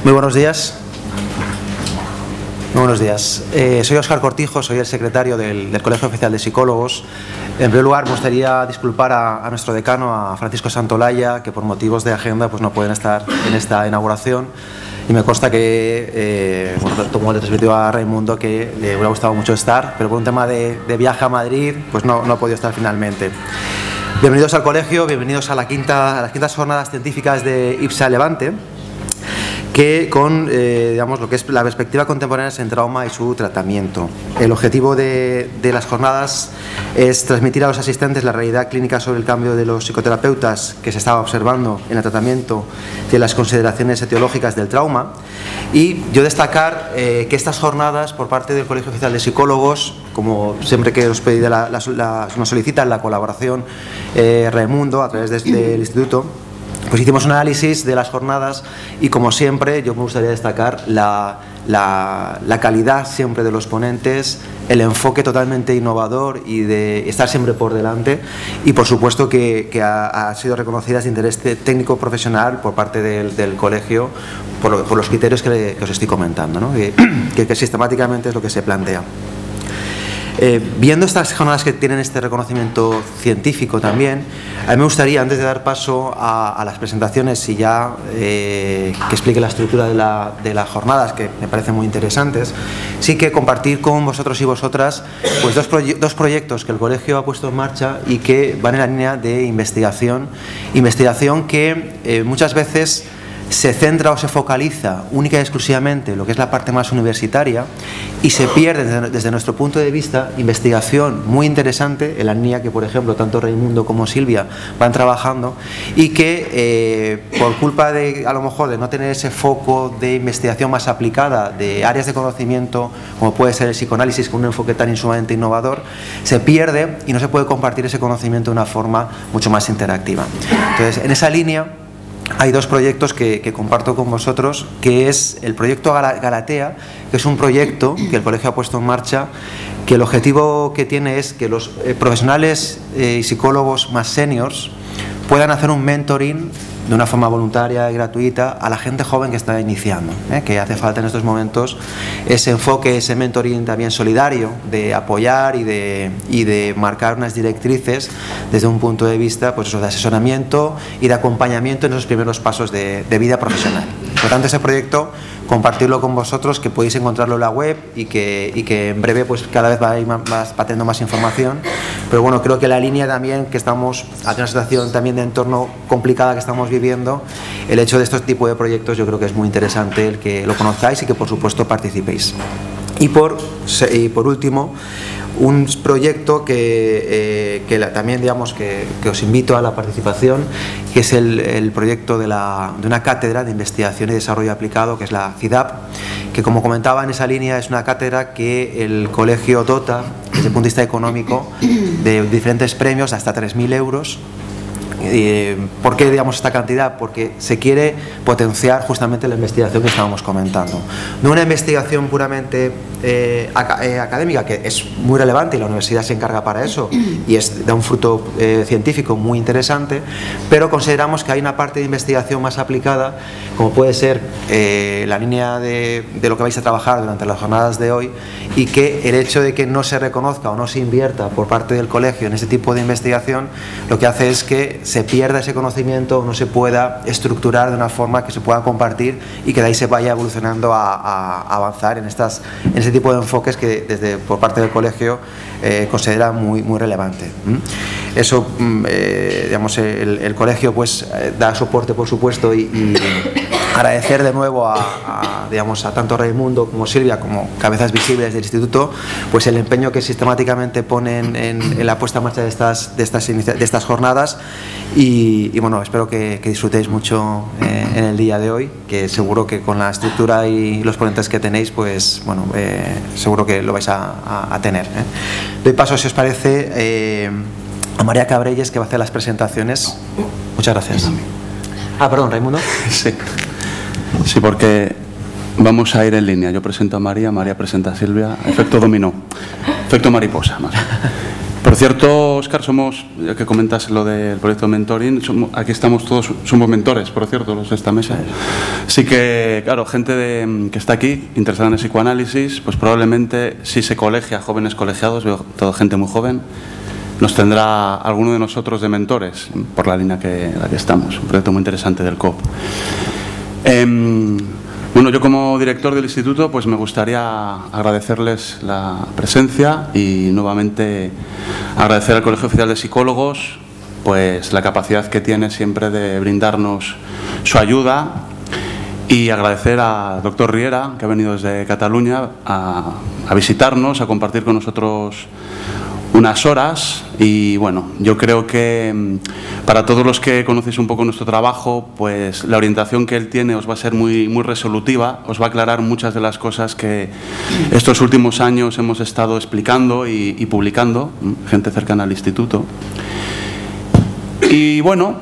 Muy buenos días. Muy buenos días. Soy Óscar Cortijo, soy el secretario del Colegio Oficial de Psicólogos. En primer lugar, me gustaría disculpar a nuestro decano, a Francisco Santolaya, que por motivos de agenda pues no pueden estar en esta inauguración. Y me consta que, como le transmitió a Raimundo, que le hubiera gustado mucho estar, pero por un tema de viaje a Madrid, pues no ha podido estar finalmente. Bienvenidos al colegio, bienvenidos a las quintas jornadas científicas de IPSA Levante, que con digamos, lo que es la perspectiva contemporánea en trauma y su tratamiento. El objetivo de las jornadas es transmitir a los asistentes la realidad clínica sobre el cambio de los psicoterapeutas que se estaba observando en el tratamiento de las consideraciones etiológicas del trauma, y yo destacar que estas jornadas por parte del Colegio Oficial de Psicólogos, como siempre que os pedí nos solicitan la colaboración Raimundo a través del instituto, pues hicimos un análisis de las jornadas y, como siempre, yo me gustaría destacar la calidad siempre de los ponentes, el enfoque totalmente innovador y de estar siempre por delante, y por supuesto que ha sido reconocidas de interés técnico profesional por parte del colegio por los criterios que os estoy comentando, ¿no? que sistemáticamente es lo que se plantea. Viendo estas jornadas que tienen este reconocimiento científico también, a mí me gustaría, antes de dar paso a las presentaciones y ya que explique la estructura de las jornadas, que me parecen muy interesantes, sí que compartir con vosotros y vosotras pues dos proyectos que el colegio ha puesto en marcha y que van en la línea de investigación que muchas veces se centra o se focaliza única y exclusivamente en lo que es la parte más universitaria, y se pierde desde nuestro punto de vista investigación muy interesante en la línea que, por ejemplo, tanto Raimundo como Silvia van trabajando, y que por culpa de, a lo mejor, de no tener ese foco de investigación más aplicada de áreas de conocimiento como puede ser el psicoanálisis, con un enfoque tan sumamente innovador, se pierde y no se puede compartir ese conocimiento de una forma mucho más interactiva. Entonces, en esa línea hay dos proyectos que comparto con vosotros, que es el proyecto Galatea, que es un proyecto que el colegio ha puesto en marcha, que el objetivo que tiene es que los profesionales y psicólogos más seniors puedan hacer un mentoring de una forma voluntaria y gratuita a la gente joven que está iniciando, que hace falta en estos momentos ese enfoque, ese mentoring también solidario, de apoyar y de marcar unas directrices desde un punto de vista, pues eso, de asesoramiento y de acompañamiento en esos primeros pasos de vida profesional. Por tanto, ese proyecto, compartirlo con vosotros, que podéis encontrarlo en la web y que en breve pues cada vez va a ir teniendo más información. Pero bueno, creo que la línea también que estamos, ante una situación también de entorno complicada que estamos viviendo, el hecho de estos tipos de proyectos yo creo que es muy interesante el que lo conozcáis y que por supuesto participéis. Y por último, un proyecto que también, digamos, que os invito a la participación, que es el proyecto de una cátedra de investigación y desarrollo aplicado, que es la CIDAP, que, como comentaba, en esa línea es una cátedra que el colegio dota desde el punto de vista económico de diferentes premios hasta 3.000 euros. ¿Por qué, digamos, esta cantidad? Porque se quiere potenciar justamente la investigación que estábamos comentando. No una investigación puramente académica, que es muy relevante y la universidad se encarga para eso y da un fruto científico muy interesante, pero consideramos que hay una parte de investigación más aplicada, como puede ser la línea de lo que vais a trabajar durante las jornadas de hoy, y que el hecho de que no se reconozca o no se invierta por parte del colegio en ese tipo de investigación, lo que hace es que se pierda ese conocimiento o no se pueda estructurar de una forma que se pueda compartir y que de ahí se vaya evolucionando a avanzar en ese tipo de enfoques que por parte del colegio considera muy relevante. Eso, digamos, el colegio pues da soporte, por supuesto, y agradecer de nuevo digamos, a tanto Raimundo como Silvia, como cabezas visibles del instituto, pues el empeño que sistemáticamente ponen en la puesta en marcha de estas jornadas, y bueno, espero que disfrutéis mucho en el día de hoy, que seguro que con la estructura y los ponentes que tenéis, pues bueno, seguro que lo vais a tener. Doy paso, si os parece, a María Cabrelles, que va a hacer las presentaciones. Muchas gracias. Perdón, Raimundo. Sí, porque vamos a ir en línea. Yo presento a María, María presenta a Silvia. Efecto dominó. Efecto mariposa, más. Por cierto, Óscar, ya que comentas lo del proyecto de mentoring, aquí estamos todos, somos mentores, por cierto, los de esta mesa. Así que, claro, gente que está aquí, interesada en el psicoanálisis, pues probablemente si se colegia jóvenes colegiados, veo toda gente muy joven, nos tendrá alguno de nosotros de mentores, por la línea en la que estamos. Un proyecto muy interesante del COP. Bueno, yo como director del instituto pues me gustaría agradecerles la presencia y nuevamente agradecer al Colegio Oficial de Psicólogos pues la capacidad que tiene siempre de brindarnos su ayuda y agradecer al doctor Riera, que ha venido desde Cataluña a visitarnos, a compartir con nosotros unas horas. Y bueno, yo creo que para todos los que conocéis un poco nuestro trabajo, pues la orientación que él tiene os va a ser muy resolutiva, os va a aclarar muchas de las cosas que estos últimos años hemos estado explicando y publicando, gente cercana al instituto. Y bueno,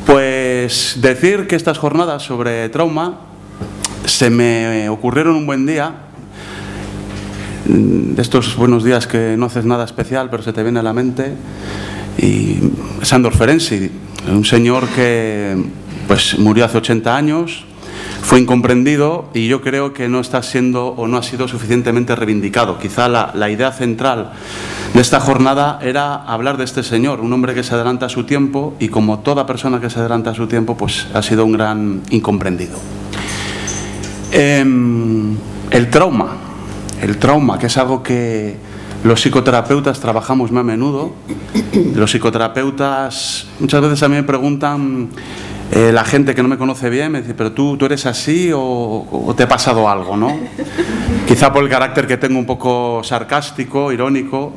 pues decir que estas jornadas sobre trauma se me ocurrieron un buen día, de estos buenos días que no haces nada especial pero se te viene a la mente, y Sándor Ferenczi, un señor que pues murió hace 80 años, fue incomprendido y yo creo que no está siendo o no ha sido suficientemente reivindicado. Quizá la idea central de esta jornada era hablar de este señor, un hombre que se adelanta a su tiempo y como toda persona que se adelanta a su tiempo pues ha sido un gran incomprendido. El trauma, que es algo que los psicoterapeutas trabajamos muy a menudo. Los psicoterapeutas, muchas veces a mí me preguntan, la gente que no me conoce bien, me dice, pero tú eres así o te ha pasado algo, ¿no? Quizá por el carácter que tengo un poco sarcástico, irónico,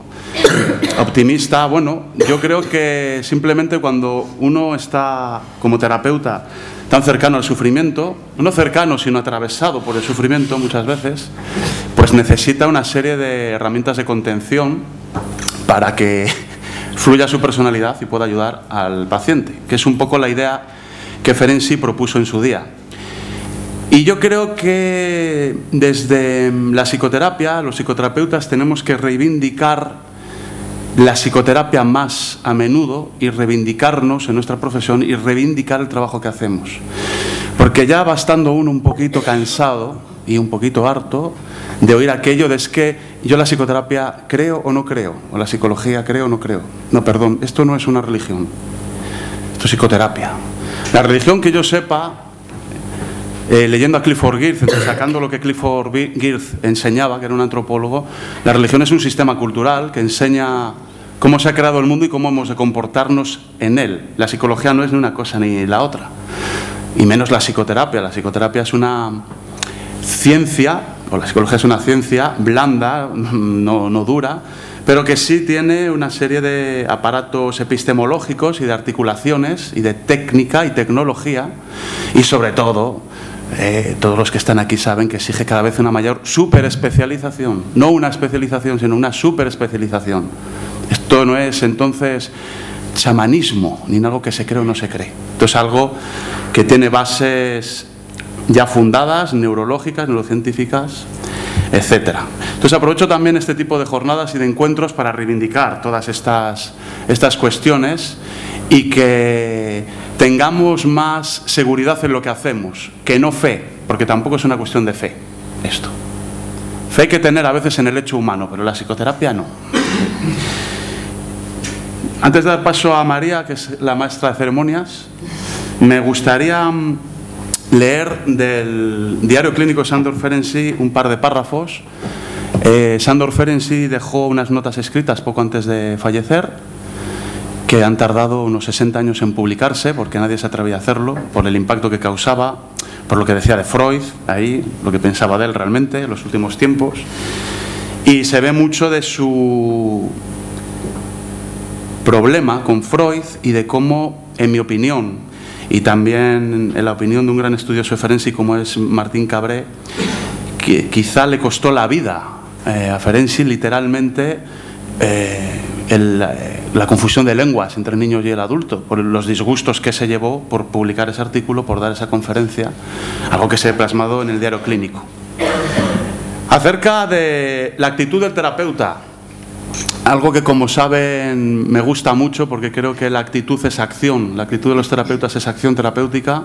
optimista. Bueno, yo creo que simplemente cuando uno está como terapeuta tan cercano al sufrimiento, no cercano sino atravesado por el sufrimiento muchas veces, pues necesita una serie de herramientas de contención para que fluya su personalidad y pueda ayudar al paciente, que es un poco la idea que Ferenczi propuso en su día. Y yo creo que desde la psicoterapia, los psicoterapeutas tenemos que reivindicar la psicoterapia más a menudo y reivindicarnos en nuestra profesión y reivindicar el trabajo que hacemos. Porque ya va estando uno un poquito cansado y un poquito harto de oír aquello de es que yo la psicoterapia creo o no creo, o la psicología creo o no creo. No, perdón, esto no es una religión, esto es psicoterapia. La religión que yo sepa, leyendo a Clifford Geertz, sacando lo que Clifford Geertz enseñaba, que era un antropólogo, la religión es un sistema cultural que enseña cómo se ha creado el mundo y cómo hemos de comportarnos en él. La psicología no es ni una cosa ni la otra, y menos la psicoterapia. La psicoterapia es una ciencia, o la psicología es una ciencia blanda, no dura, pero que sí tiene una serie de aparatos epistemológicos y de articulaciones y de técnica y tecnología, y sobre todo todos los que están aquí saben que exige cada vez una mayor superespecialización, no una especialización sino una superespecialización. Esto no es entonces chamanismo ni algo que se cree o no se cree, esto es algo que tiene bases ya fundadas, neurológicas, neurocientíficas, etcétera. Entonces aprovecho también este tipo de jornadas y de encuentros para reivindicar todas estas cuestiones y que tengamos más seguridad en lo que hacemos, que no fe, porque tampoco es una cuestión de fe esto. Fe hay que tener a veces en el hecho humano, pero la psicoterapia no. Antes de dar paso a María, que es la maestra de ceremonias, me gustaría leer del diario clínico de Sándor Ferenczi un par de párrafos. Sándor Ferenczi dejó unas notas escritas poco antes de fallecer, que han tardado unos 60 años en publicarse, porque nadie se atrevía a hacerlo, por el impacto que causaba, por lo que decía de Freud, ahí, lo que pensaba de él realmente en los últimos tiempos. Y se ve mucho de su problema con Freud y de cómo, en mi opinión, y también en la opinión de un gran estudioso de Ferenczi como es Martín Cabré, que quizá le costó la vida a Ferenczi literalmente la confusión de lenguas entre el niño y el adulto, por los disgustos que se llevó por publicar ese artículo, por dar esa conferencia, algo que se ha plasmado en el diario clínico. Acerca de la actitud del terapeuta, algo que, como saben, me gusta mucho porque creo que la actitud es acción, la actitud de los terapeutas es acción terapéutica,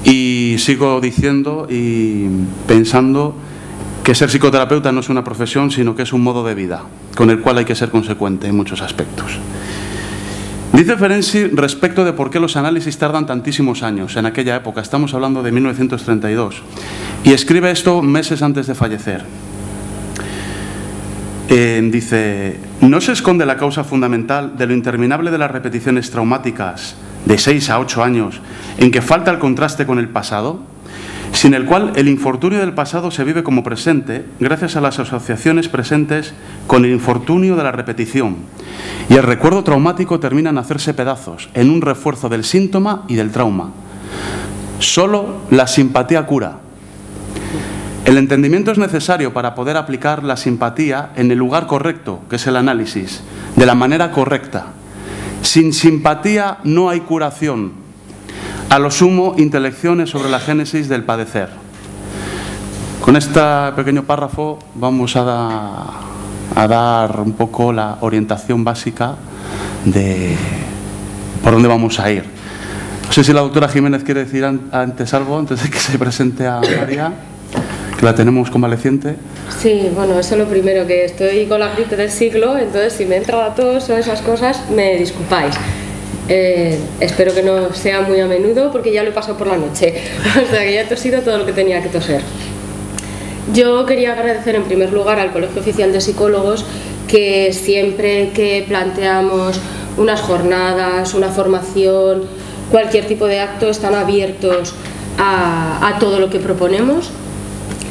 y sigo diciendo y pensando que ser psicoterapeuta no es una profesión, sino que es un modo de vida con el cual hay que ser consecuente en muchos aspectos. Dice Ferenczi respecto de por qué los análisis tardan tantísimos años en aquella época, estamos hablando de 1932, y escribe esto meses antes de fallecer. Dice, no se esconde la causa fundamental de lo interminable de las repeticiones traumáticas de 6 a 8 años en que falta el contraste con el pasado, sin el cual el infortunio del pasado se vive como presente gracias a las asociaciones presentes con el infortunio de la repetición, y el recuerdo traumático termina en hacerse pedazos en un refuerzo del síntoma y del trauma. Solo la simpatía cura. El entendimiento es necesario para poder aplicar la simpatía en el lugar correcto, que es el análisis, de la manera correcta. Sin simpatía no hay curación. A lo sumo, intelecciones sobre la génesis del padecer. Con este pequeño párrafo vamos a dar un poco la orientación básica de por dónde vamos a ir. No sé si la doctora Jiménez quiere decir antes algo, antes de que se presente a María, que la tenemos convaleciente. Sí, bueno, eso es lo primero, que estoy con la gripe del siglo, entonces si me entra la tos o esas cosas, me disculpáis. Espero que no sea muy a menudo porque ya lo he pasado por la noche, o sea que ya he tosido todo lo que tenía que toser. Yo quería agradecer en primer lugar al Colegio Oficial de Psicólogos que siempre que planteamos unas jornadas, una formación, cualquier tipo de acto, están abiertos a todo lo que proponemos,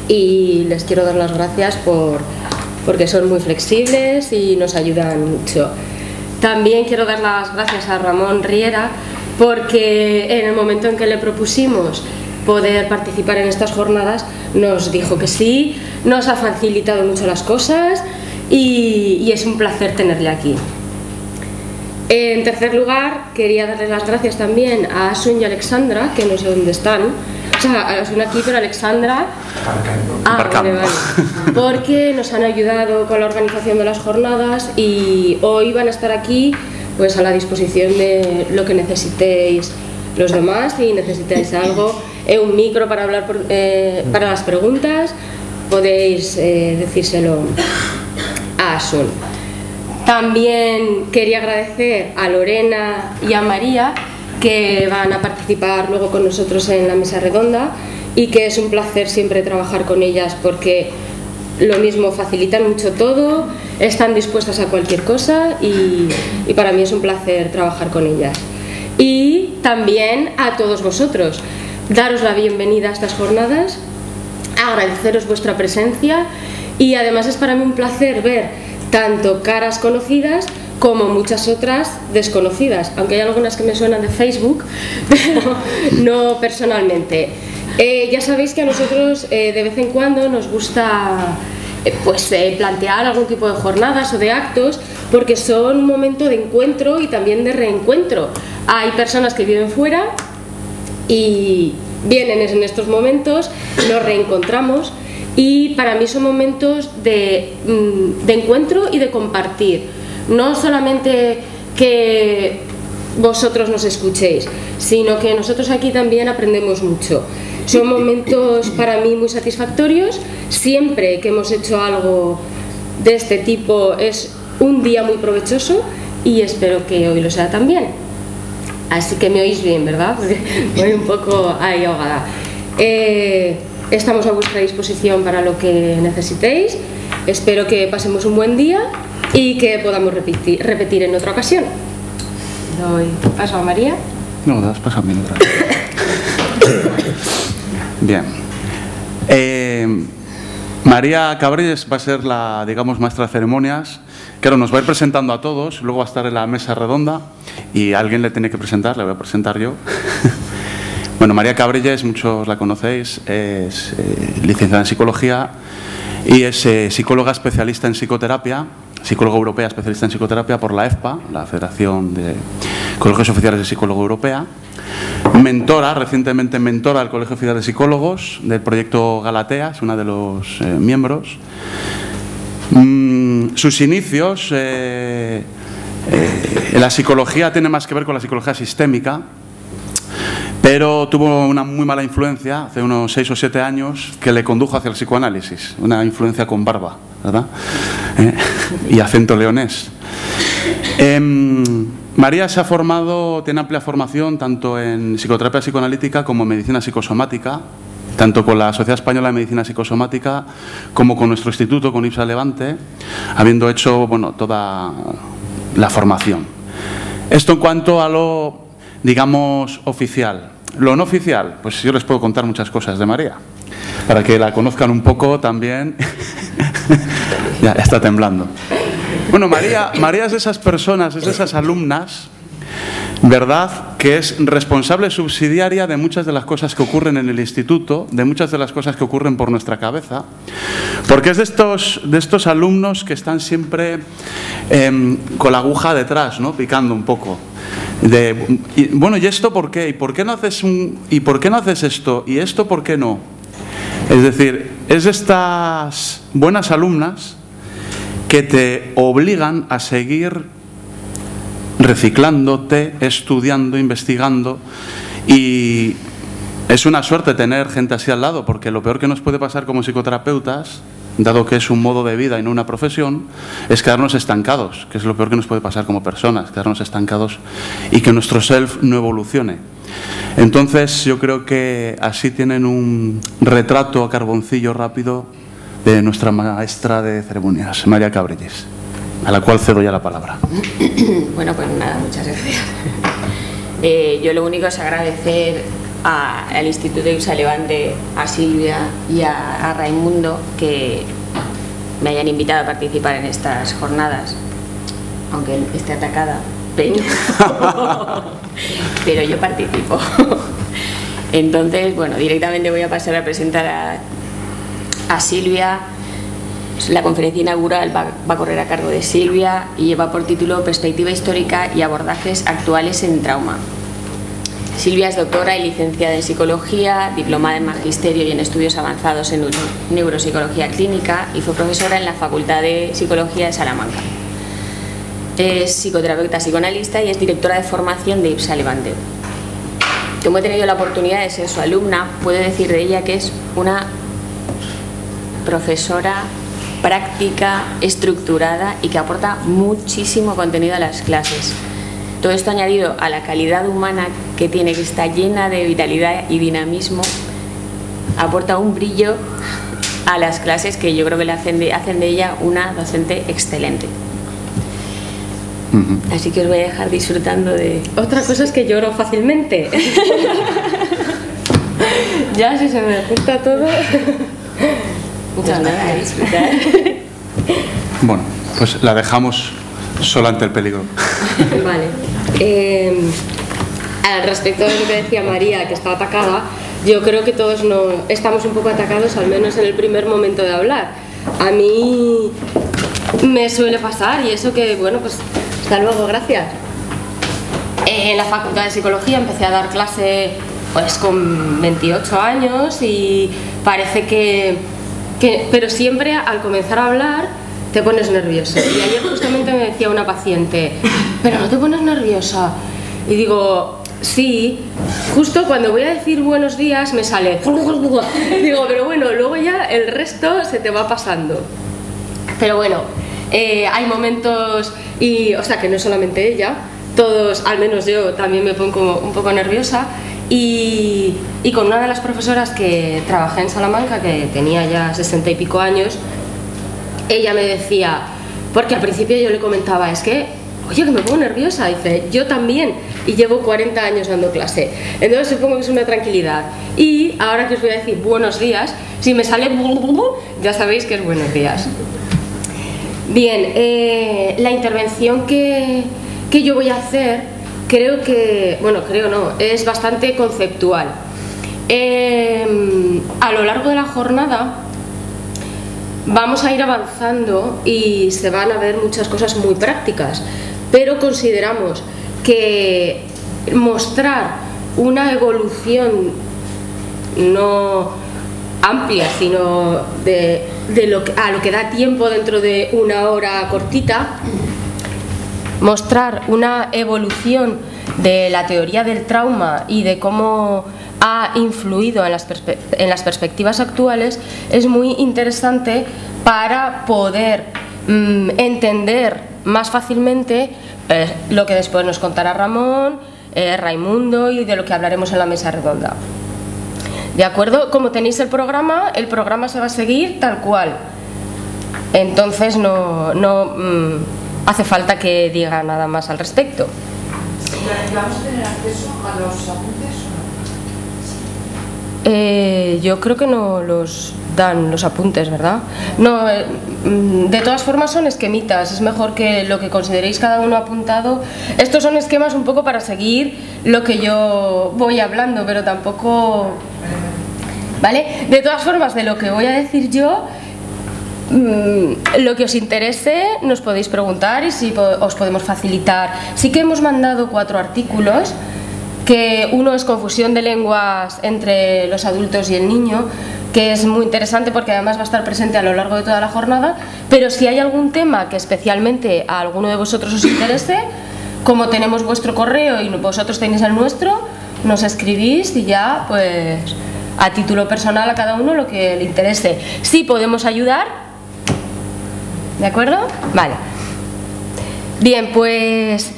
y les quiero dar las gracias porque son muy flexibles y nos ayudan mucho. También quiero dar las gracias a Ramón Riera porque en el momento en que le propusimos poder participar en estas jornadas nos dijo que sí, nos ha facilitado mucho las cosas y es un placer tenerle aquí. En tercer lugar, quería darles las gracias también a Asun y Alexandra, que no sé dónde están. O sea, Asun aquí, pero Alexandra... vale. Porque nos han ayudado con la organización de las jornadas y hoy van a estar aquí pues a la disposición de lo que necesitéis los demás. Si necesitáis algo, un micro para hablar para las preguntas, podéis decírselo a Asun. También quería agradecer a Lorena y a María, que van a participar luego con nosotros en la mesa redonda, y que es un placer siempre trabajar con ellas porque lo mismo, facilitan mucho todo, están dispuestas a cualquier cosa y para mí es un placer trabajar con ellas. Y también a todos vosotros, daros la bienvenida a estas jornadas, agradeceros vuestra presencia, y además es para mí un placer ver tanto caras conocidas como muchas otras desconocidas, aunque hay algunas que me suenan de Facebook, pero no personalmente. Ya sabéis que a nosotros de vez en cuando nos gusta plantear algún tipo de jornadas o de actos, porque son un momento de encuentro y también de reencuentro. Hay personas que viven fuera y vienen en estos momentos, nos reencontramos, y para mí son momentos de encuentro y de compartir. No solamente que vosotros nos escuchéis, sino que nosotros aquí también aprendemos mucho. Son momentos para mí muy satisfactorios. Siempre que hemos hecho algo de este tipo es un día muy provechoso y espero que hoy lo sea también. Así que me oís bien, ¿verdad? Porque voy un poco ahí ahogada. Estamos a vuestra disposición para lo que necesitéis. Espero que pasemos un buen día y que podamos repetir en otra ocasión. Doy paso a María. No, das paso a mí otra. Bien. María Cabrelles va a ser la, digamos, maestra de ceremonias. Claro, nos va a ir presentando a todos, luego va a estar en la mesa redonda y alguien le tiene que presentar, le voy a presentar yo. Bueno, María Cabrelles, muchos la conocéis, es licenciada en psicología y es psicóloga especialista en psicoterapia, psicóloga europea especialista en psicoterapia por la EFPA, la Federación de Colegios Oficiales de Psicólogo Europea. Mentora, recientemente mentora del Colegio Oficial de Psicólogos del proyecto Galatea, es una de los miembros. sus inicios, la psicología tiene más que ver con la psicología sistémica, pero tuvo una muy mala influencia hace unos 6 o 7 años que le condujo hacia el psicoanálisis, una influencia con barba, ¿verdad? Y acento leonés. María se ha formado, tiene amplia formación tanto en psicoterapia psicoanalítica como en medicina psicosomática, tanto con la Sociedad Española de Medicina Psicosomática como con nuestro instituto, con IPSA Levante, habiendo hecho, bueno, toda la formación. Esto en cuanto a lo, digamos, oficial. Lo no oficial, pues yo les puedo contar muchas cosas de María, para que la conozcan un poco también. Ya está temblando. Bueno, María es de esas personas, es de esas alumnas, ¿verdad?, que es responsable subsidiaria de muchas de las cosas que ocurren en el instituto, de muchas de las cosas que ocurren por nuestra cabeza, porque es de estos alumnos que están siempre con la aguja detrás, ¿no?, picando un poco. Bueno, ¿y esto por qué? ¿Y por qué no haces esto? ¿Y esto por qué no? Es decir, es de estas buenas alumnas que te obligan a seguir reciclándote, estudiando, investigando, y es una suerte tener gente así al lado, porque lo peor que nos puede pasar como psicoterapeutas, dado que es un modo de vida y no una profesión, es quedarnos estancados, que es lo peor que nos puede pasar como personas, quedarnos estancados y que nuestro self no evolucione. Entonces yo creo que así tienen un retrato a carboncillo rápido de nuestra maestra de ceremonias, María Cabrelles, a la cual cedo ya la palabra. Bueno, pues nada, muchas gracias. Yo lo único es agradecer al Instituto de IPSA Levante, a Silvia y a Raimundo que me hayan invitado a participar en estas jornadas, aunque esté atacada, pero yo participo. Entonces, bueno, directamente voy a pasar a presentar a Silvia. La conferencia inaugural va a correr a cargo de Silvia y lleva por título Perspectiva histórica y abordajes actuales en trauma. Silvia es doctora y licenciada en Psicología, diplomada en Magisterio y en Estudios Avanzados en Neuropsicología Clínica y fue profesora en la Facultad de Psicología de Salamanca. Es psicoterapeuta psicoanalista y es directora de formación de IPSA Levante. Como he tenido la oportunidad de ser su alumna, puedo decir de ella que es una profesora práctica, estructurada y que aporta muchísimo contenido a las clases. Todo esto añadido a la calidad humana que tiene, que está llena de vitalidad y dinamismo, aporta un brillo a las clases que yo creo que hacen de ella una docente excelente. Así que os voy a dejar disfrutando de... Otra cosa es que lloro fácilmente. Ya si se me junta todo... Muchas gracias. A disfrutar. Bueno, pues la dejamos sola ante el peligro. Vale. Al respecto de lo que decía María, que está atacada, yo creo que todos estamos un poco atacados, al menos en el primer momento de hablar. A mí me suele pasar, y eso que, bueno, pues hasta luego, gracias. En la Facultad de Psicología empecé a dar clase pues con 28 años y parece pero siempre al comenzar a hablar te pones nerviosa. Y ayer justamente me decía una paciente, ¿pero no te pones nerviosa? Y digo, sí, justo cuando voy a decir buenos días me sale... Digo, pero bueno, luego ya el resto se te va pasando. Pero bueno, hay momentos, o sea que no solamente ella, todos, al menos yo también me pongo un poco nerviosa. Y con una de las profesoras que trabajé en Salamanca, que tenía ya 60 y pico años, ella me decía, porque al principio yo le comentaba, es que, oye, que me pongo nerviosa, dice, yo también, y llevo 40 años dando clase, entonces supongo que es una tranquilidad. Y ahora que os voy a decir buenos días, si me sale ya sabéis que es buenos días. Bien, la intervención que yo voy a hacer, creo que, bueno, creo no, es bastante conceptual. A lo largo de la jornada vamos a ir avanzando y se van a ver muchas cosas muy prácticas, pero consideramos que mostrar una evolución no amplia, sino a lo que da tiempo dentro de una hora cortita, mostrar una evolución de la teoría del trauma y de cómo ha influido en las perspectivas actuales es muy interesante para poder entender más fácilmente lo que después nos contará Ramón, Raimundo, y de lo que hablaremos en la mesa redonda. ¿De acuerdo? Como tenéis el programa se va a seguir tal cual. Entonces no hace falta que diga nada más al respecto. ¿Vamos a tener acceso a los apuntes o no? Yo creo que no los dan los apuntes, ¿verdad? No, de todas formas son esquemitas, es mejor que lo que consideréis cada uno apuntado. Estos son esquemas un poco para seguir lo que yo voy hablando, pero tampoco... ¿Vale? De todas formas, de lo que voy a decir yo, lo que os interese nos podéis preguntar y si os podemos facilitar. Sí que hemos mandado 4 artículos, que uno es confusión de lenguas entre los adultos y el niño, que es muy interesante porque además va a estar presente a lo largo de toda la jornada, pero si hay algún tema que especialmente a alguno de vosotros os interese, como tenemos vuestro correo y vosotros tenéis el nuestro, nos escribís y ya pues a título personal a cada uno lo que le interese. Sí podemos ayudar, ¿de acuerdo? Vale. Bien, pues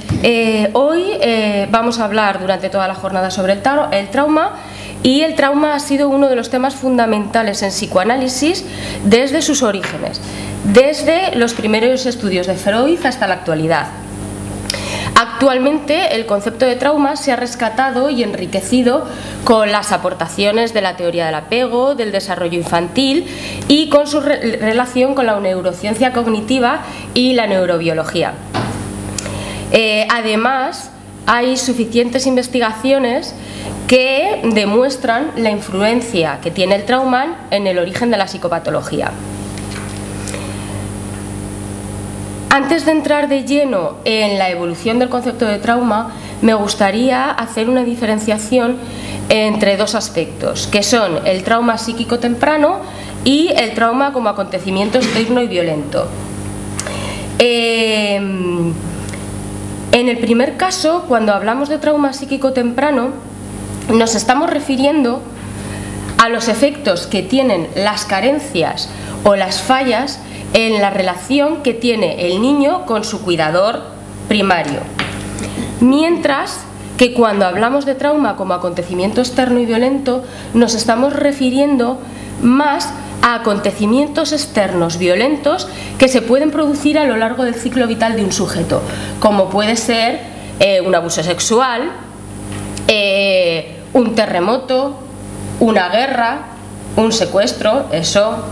hoy vamos a hablar durante toda la jornada sobre el trauma, y el trauma ha sido uno de los temas fundamentales en psicoanálisis desde sus orígenes, desde los primeros estudios de Freud hasta la actualidad. Actualmente el concepto de trauma se ha rescatado y enriquecido con las aportaciones de la teoría del apego, del desarrollo infantil y con su relación con la neurociencia cognitiva y la neurobiología. Además, hay suficientes investigaciones que demuestran la influencia que tiene el trauma en el origen de la psicopatología. Antes de entrar de lleno en la evolución del concepto de trauma, me gustaría hacer una diferenciación entre 2 aspectos, que son el trauma psíquico temprano y el trauma como acontecimiento externo y violento. En el primer caso, cuando hablamos de trauma psíquico temprano, nos estamos refiriendo a los efectos que tienen las carencias o las fallas en la relación que tiene el niño con su cuidador primario. Mientras que cuando hablamos de trauma como acontecimiento externo y violento, nos estamos refiriendo más a acontecimientos externos violentos que se pueden producir a lo largo del ciclo vital de un sujeto, como puede ser un abuso sexual, un terremoto, una guerra, un secuestro, eso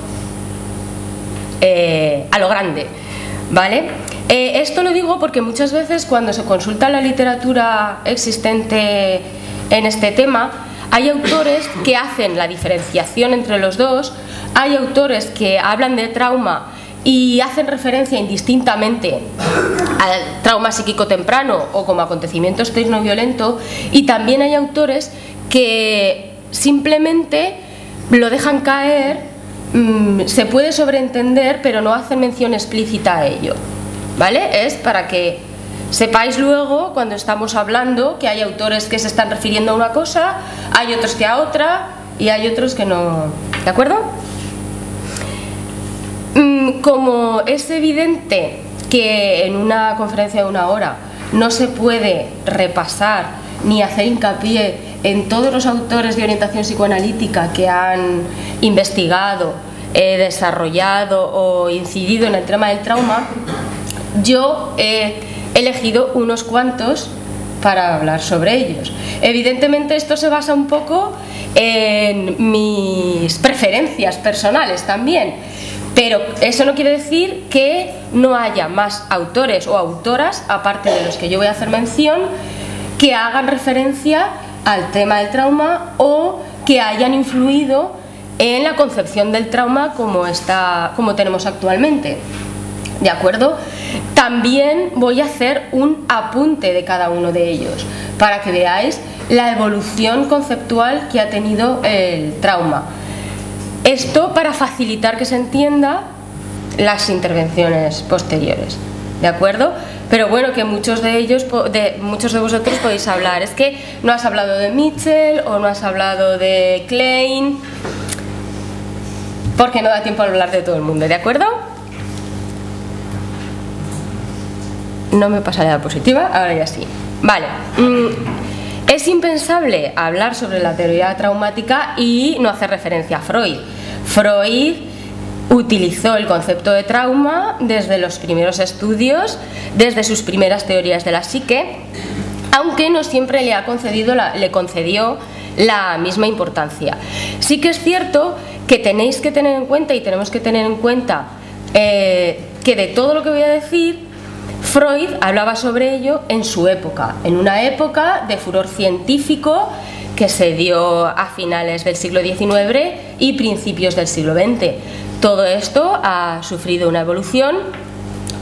a lo grande, ¿vale? Esto lo digo porque muchas veces cuando se consulta la literatura existente en este tema, hay autores que hacen la diferenciación entre los dos, hay autores que hablan de trauma y hacen referencia indistintamente al trauma psíquico temprano o como acontecimiento externo violento, y también hay autores que simplemente lo dejan caer, se puede sobreentender, pero no hacen mención explícita a ello, ¿vale? Es para que sepáis luego, cuando estamos hablando, que hay autores que se están refiriendo a una cosa, hay otros que a otra y hay otros que no, ¿de acuerdo? Como es evidente que en una conferencia de 1 hora no se puede repasar ni hacer hincapié en todos los autores de orientación psicoanalítica que han investigado, desarrollado o incidido en el tema del trauma, yo he elegido unos cuantos para hablar sobre ellos. Evidentemente esto se basa un poco en mis preferencias personales también, pero eso no quiere decir que no haya más autores o autoras, aparte de los que yo voy a hacer mención, que hagan referencia al tema del trauma o que hayan influido en la concepción del trauma como tenemos actualmente. ¿De acuerdo? También voy a hacer un apunte de cada uno de ellos para que veáis la evolución conceptual que ha tenido el trauma. Esto para facilitar que se entienda las intervenciones posteriores, ¿de acuerdo? Pero bueno, que muchos de vosotros podéis hablar. Es que no has hablado de Mitchell o no has hablado de Klein, porque no da tiempo a hablar de todo el mundo, ¿de acuerdo? No me pasaré a la diapositiva, ahora ya sí. Vale. Es impensable hablar sobre la teoría traumática y no hacer referencia a Freud. Freud utilizó el concepto de trauma desde los primeros estudios, desde sus primeras teorías de la psique, aunque no siempre le concedió la misma importancia. Sí que es cierto que tenéis que tener en cuenta, y tenemos que tener en cuenta, que de todo lo que voy a decir, Freud hablaba sobre ello en su época, en una época de furor científico que se dio a finales del siglo XIX y principios del siglo XX. Todo esto ha sufrido una evolución,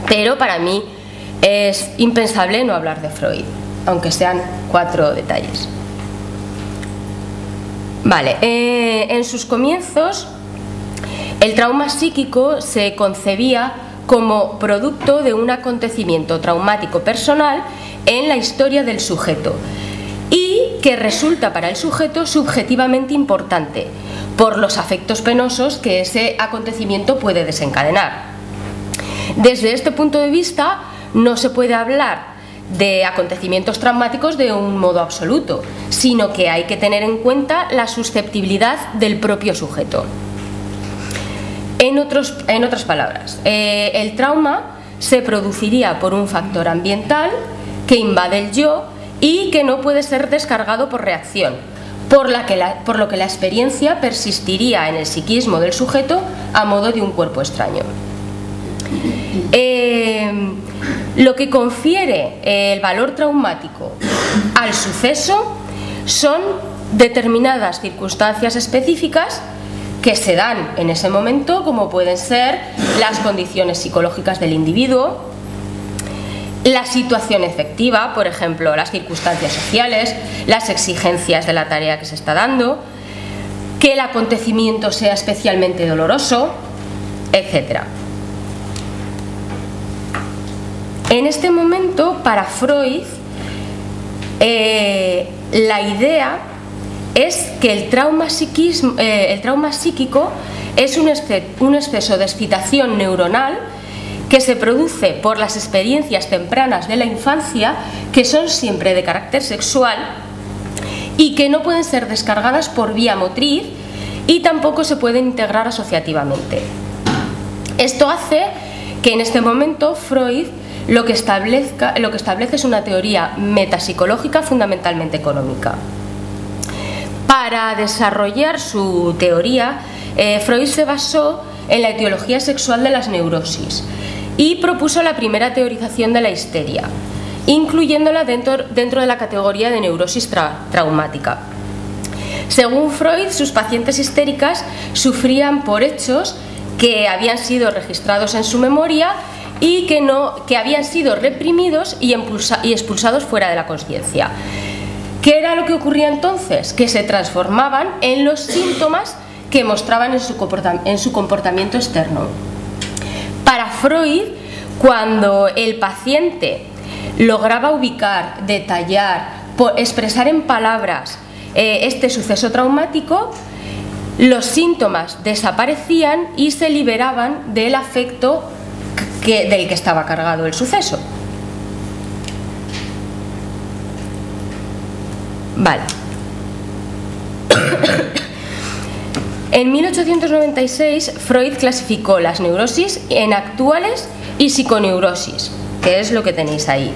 pero para mí es impensable no hablar de Freud, aunque sean 4 detalles. Vale, en sus comienzos el trauma psíquico se concebía como producto de un acontecimiento traumático personal en la historia del sujeto y que resulta para el sujeto subjetivamente importante por los afectos penosos que ese acontecimiento puede desencadenar. Desde este punto de vista no se puede hablar de acontecimientos traumáticos de un modo absoluto, sino que hay que tener en cuenta la susceptibilidad del propio sujeto. En otras palabras, el trauma se produciría por un factor ambiental que invade el yo y que no puede ser descargado por reacción, por lo que la experiencia persistiría en el psiquismo del sujeto a modo de un cuerpo extraño. Lo que confiere el valor traumático al suceso son determinadas circunstancias específicas que se dan en ese momento, como pueden ser las condiciones psicológicas del individuo, la situación efectiva, por ejemplo, las circunstancias sociales, las exigencias de la tarea que se está dando, que el acontecimiento sea especialmente doloroso, etc. En este momento, para Freud, la idea es que el trauma psíquico es un exceso de excitación neuronal que se produce por las experiencias tempranas de la infancia, que son siempre de carácter sexual y que no pueden ser descargadas por vía motriz y tampoco se pueden integrar asociativamente. Esto hace que en este momento Freud lo que establece es una teoría metapsicológica fundamentalmente económica. Para desarrollar su teoría, Freud se basó en la etiología sexual de las neurosis y propuso la primera teorización de la histeria, incluyéndola dentro de la categoría de neurosis traumática. Según Freud, sus pacientes histéricas sufrían por hechos que habían sido registrados en su memoria y que habían sido reprimidos y expulsados fuera de la consciencia. ¿Qué era lo que ocurría entonces? Que se transformaban en los síntomas que mostraban en su comportamiento externo. Para Freud, cuando el paciente lograba ubicar, detallar, expresar en palabras este suceso traumático, los síntomas desaparecían y se liberaban del afecto del que estaba cargado el suceso. Vale. En 1896 Freud clasificó las neurosis en actuales y psiconeurosis, que es lo que tenéis ahí,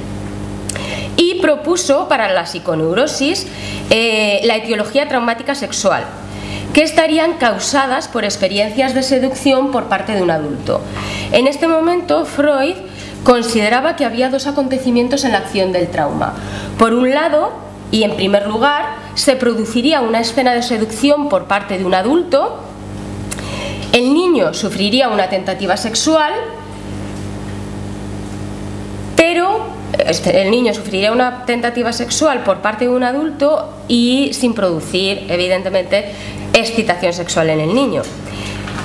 y propuso para la psiconeurosis la etiología traumática sexual, que estarían causadas por experiencias de seducción por parte de un adulto. En este momento Freud consideraba que había dos acontecimientos en la acción del trauma. Por un lado, y en primer lugar, se produciría una escena de seducción por parte de un adulto, el niño sufriría una tentativa sexual, pero el niño sufriría una tentativa sexual por parte de un adulto y sin producir, evidentemente, excitación sexual en el niño.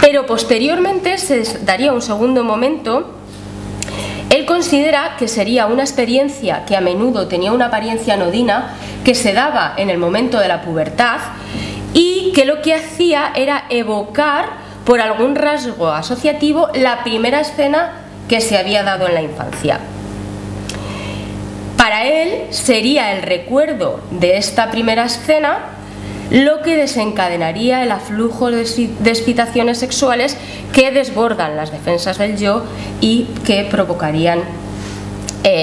pero posteriormente se daría un segundo momento. Él considera que sería una experiencia que a menudo tenía una apariencia anodina, que se daba en el momento de la pubertad y que lo que hacía era evocar por algún rasgo asociativo la primera escena que se había dado en la infancia. Para él sería el recuerdo de esta primera escena lo que desencadenaría el aflujo de excitaciones sexuales que desbordan las defensas del yo y que provocarían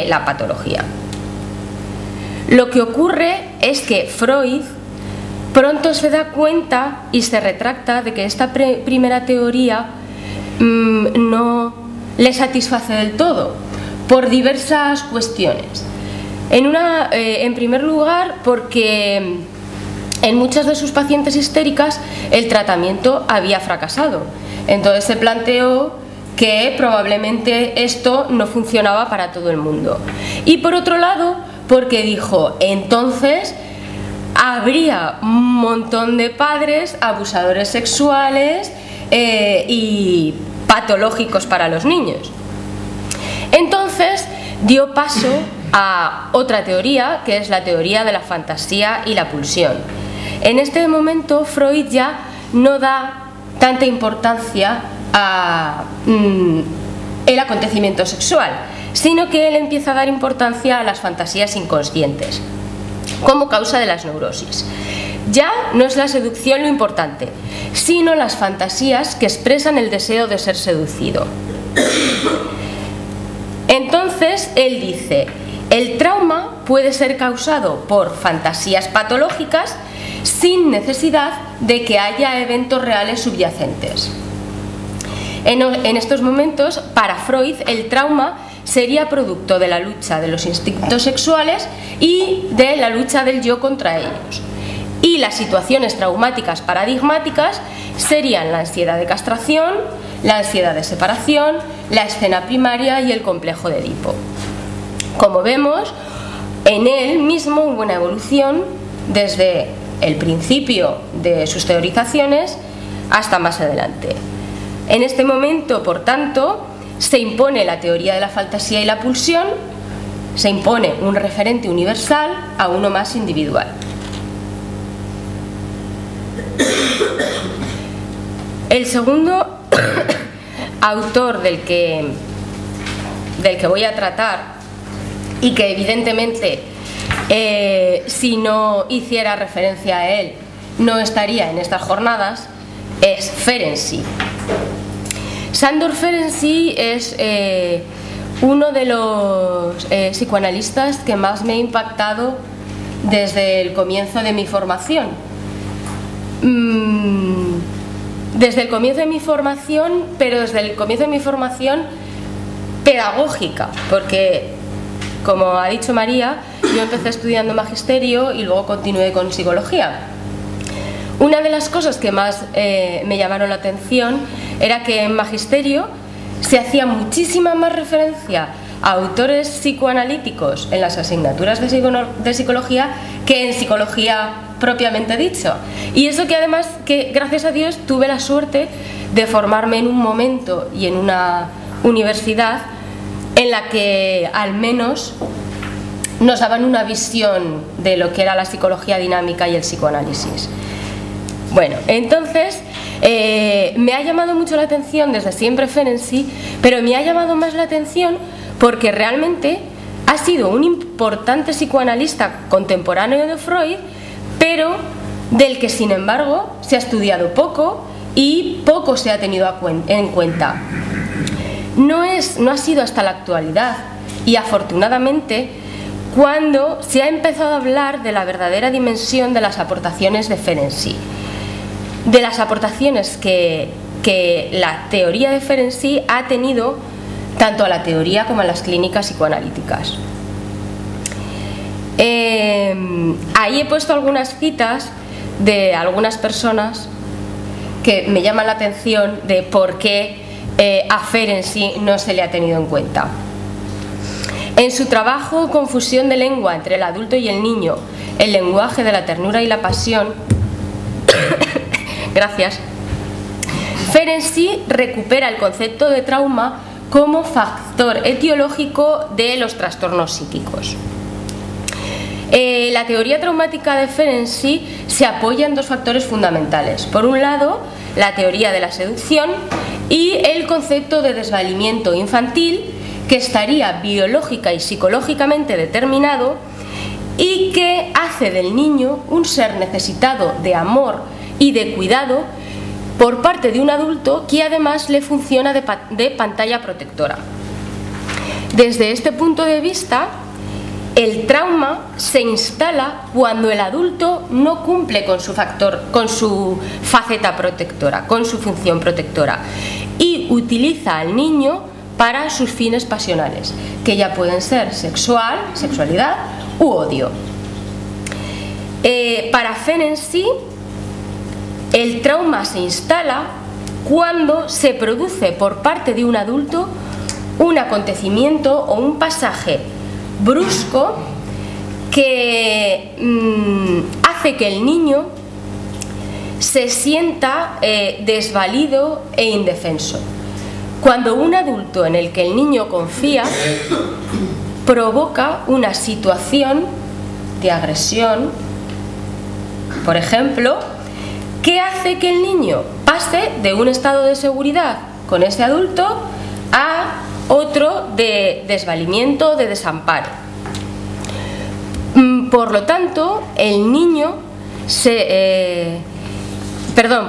la patología. Lo que ocurre es que Freud pronto se da cuenta y se retracta de que esta primera teoría no le satisface del todo, por diversas cuestiones. En primer lugar, porque en muchas de sus pacientes histéricas el tratamiento había fracasado. Entonces se planteó que probablemente esto no funcionaba para todo el mundo. Y por otro lado, porque dijo, entonces habría un montón de padres abusadores sexuales y patológicos para los niños. Entonces dio paso a otra teoría, que es la teoría de la fantasía y la pulsión. En este momento Freud ya no da tanta importancia al acontecimiento sexual, sino que él empieza a dar importancia a las fantasías inconscientes como causa de las neurosis. Ya no es la seducción lo importante, sino las fantasías que expresan el deseo de ser seducido. Entonces él dice, el trauma puede ser causado por fantasías patológicas sin necesidad de que haya eventos reales subyacentes. En estos momentos, para Freud, el trauma sería producto de la lucha de los instintos sexuales y de la lucha del yo contra ellos. Y las situaciones traumáticas paradigmáticas serían la ansiedad de castración, la ansiedad de separación, la escena primaria y el complejo de Edipo. Como vemos, en él mismo hubo una evolución desde el principio de sus teorizaciones hasta más adelante. En este momento, por tanto, se impone la teoría de la fantasía y la pulsión, se impone un referente universal a uno más individual. El segundo autor del que voy a tratar, y que evidentemente si no hiciera referencia a él no estaría en estas jornadas, es Ferenczi. Sándor Ferenczi es uno de los psicoanalistas que más me ha impactado desde el comienzo de mi formación. Desde el comienzo de mi formación, pero desde el comienzo de mi formación pedagógica, porque, como ha dicho María, yo empecé estudiando magisterio y luego continué con psicología. Una de las cosas que más me llamaron la atención era que en magisterio se hacía muchísima más referencia a autores psicoanalíticos en las asignaturas de psicología que en psicología propiamente dicho. Y eso que además, que gracias a Dios tuve la suerte de formarme en un momento y en una universidad en la que al menos nos daban una visión de lo que era la psicología dinámica y el psicoanálisis. Bueno, entonces me ha llamado mucho la atención desde siempre Ferenczi, pero me ha llamado más la atención porque realmente ha sido un importante psicoanalista contemporáneo de Freud, pero del que sin embargo se ha estudiado poco y poco se ha tenido en cuenta. No ha sido hasta la actualidad, y afortunadamente, cuando se ha empezado a hablar de la verdadera dimensión de las aportaciones de Ferenczi, de las aportaciones que la teoría de Ferenczi ha tenido tanto a la teoría como a las clínicas psicoanalíticas. Ahí he puesto algunas citas de algunas personas que me llaman la atención de por qué a Ferenczi no se le ha tenido en cuenta. En su trabajo Confusión de lengua entre el adulto y el niño, el lenguaje de la ternura y la pasión, gracias, Ferenczi recupera el concepto de trauma como factor etiológico de los trastornos psíquicos. La teoría traumática de Ferenczi se apoya en dos factores fundamentales. Por un lado, la teoría de la seducción y el concepto de desvalimiento infantil, que estaría biológica y psicológicamente determinado y que hace del niño un ser necesitado de amor y de cuidado por parte de un adulto que además le funciona de pantalla protectora. Desde este punto de vista, el trauma se instala cuando el adulto no cumple con su faceta protectora, con su función protectora, y utiliza al niño para sus fines pasionales, que ya pueden ser sexualidad u odio. Para Ferenczi, el trauma se instala cuando se produce por parte de un adulto un acontecimiento o un pasaje brusco que hace que el niño se sienta desvalido e indefenso. Cuando un adulto en el que el niño confía provoca una situación de agresión, por ejemplo, que hace que el niño pase de un estado de seguridad con ese adulto a otro de desvalimiento, de desamparo. Por lo tanto, el niño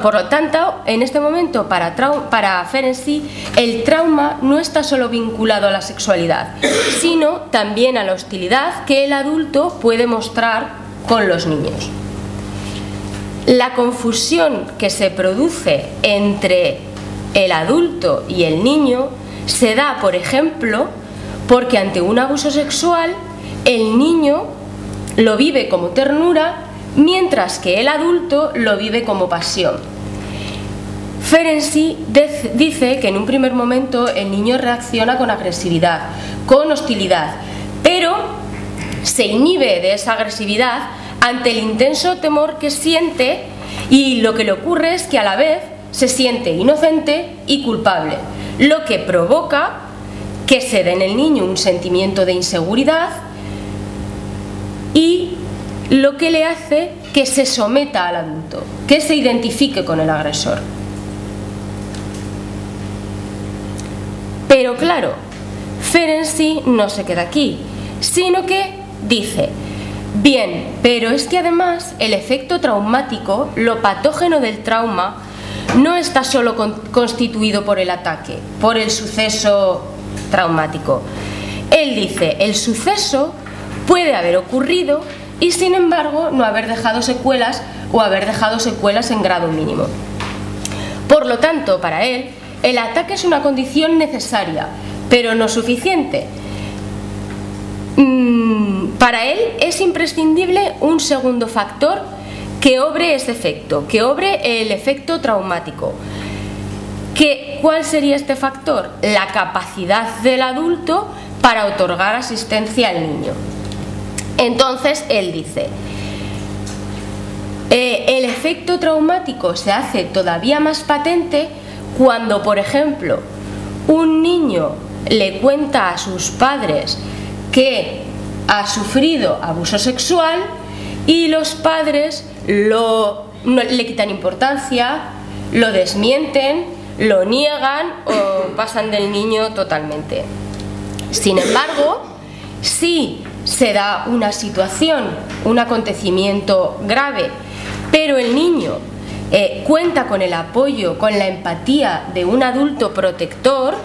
por lo tanto, en este momento para Ferenczi, el trauma no está solo vinculado a la sexualidad, sino también a la hostilidad que el adulto puede mostrar con los niños. La confusión que se produce entre el adulto y el niño se da, por ejemplo, porque ante un abuso sexual el niño lo vive como ternura, mientras que el adulto lo vive como pasión. Ferenczi dice que en un primer momento el niño reacciona con agresividad, con hostilidad, pero se inhibe de esa agresividad ante el intenso temor que siente, y lo que le ocurre es que a la vez se siente inocente y culpable, lo que provoca que se dé en el niño un sentimiento de inseguridad y lo que le hace que se someta al adulto, que se identifique con el agresor. Pero claro, Ferenczi no se queda aquí, sino que dice: bien, pero es que además el efecto traumático, lo patógeno del trauma, no está solo constituido por el ataque, por el suceso traumático. Él dice: el suceso puede haber ocurrido y sin embargo no haber dejado secuelas o haber dejado secuelas en grado mínimo. Por lo tanto, para él, el ataque es una condición necesaria, pero no suficiente. Para él es imprescindible un segundo factor que obre ese efecto, que obre el efecto traumático. ¿Cuál sería este factor? La capacidad del adulto para otorgar asistencia al niño. Entonces él dice: el efecto traumático se hace todavía más patente cuando, por ejemplo, un niño le cuenta a sus padres que ha sufrido abuso sexual y los padres le quitan importancia, lo desmienten, lo niegan o pasan del niño totalmente. Sin embargo, si se da una situación, un acontecimiento grave, pero el niño cuenta con el apoyo, con la empatía de un adulto protector,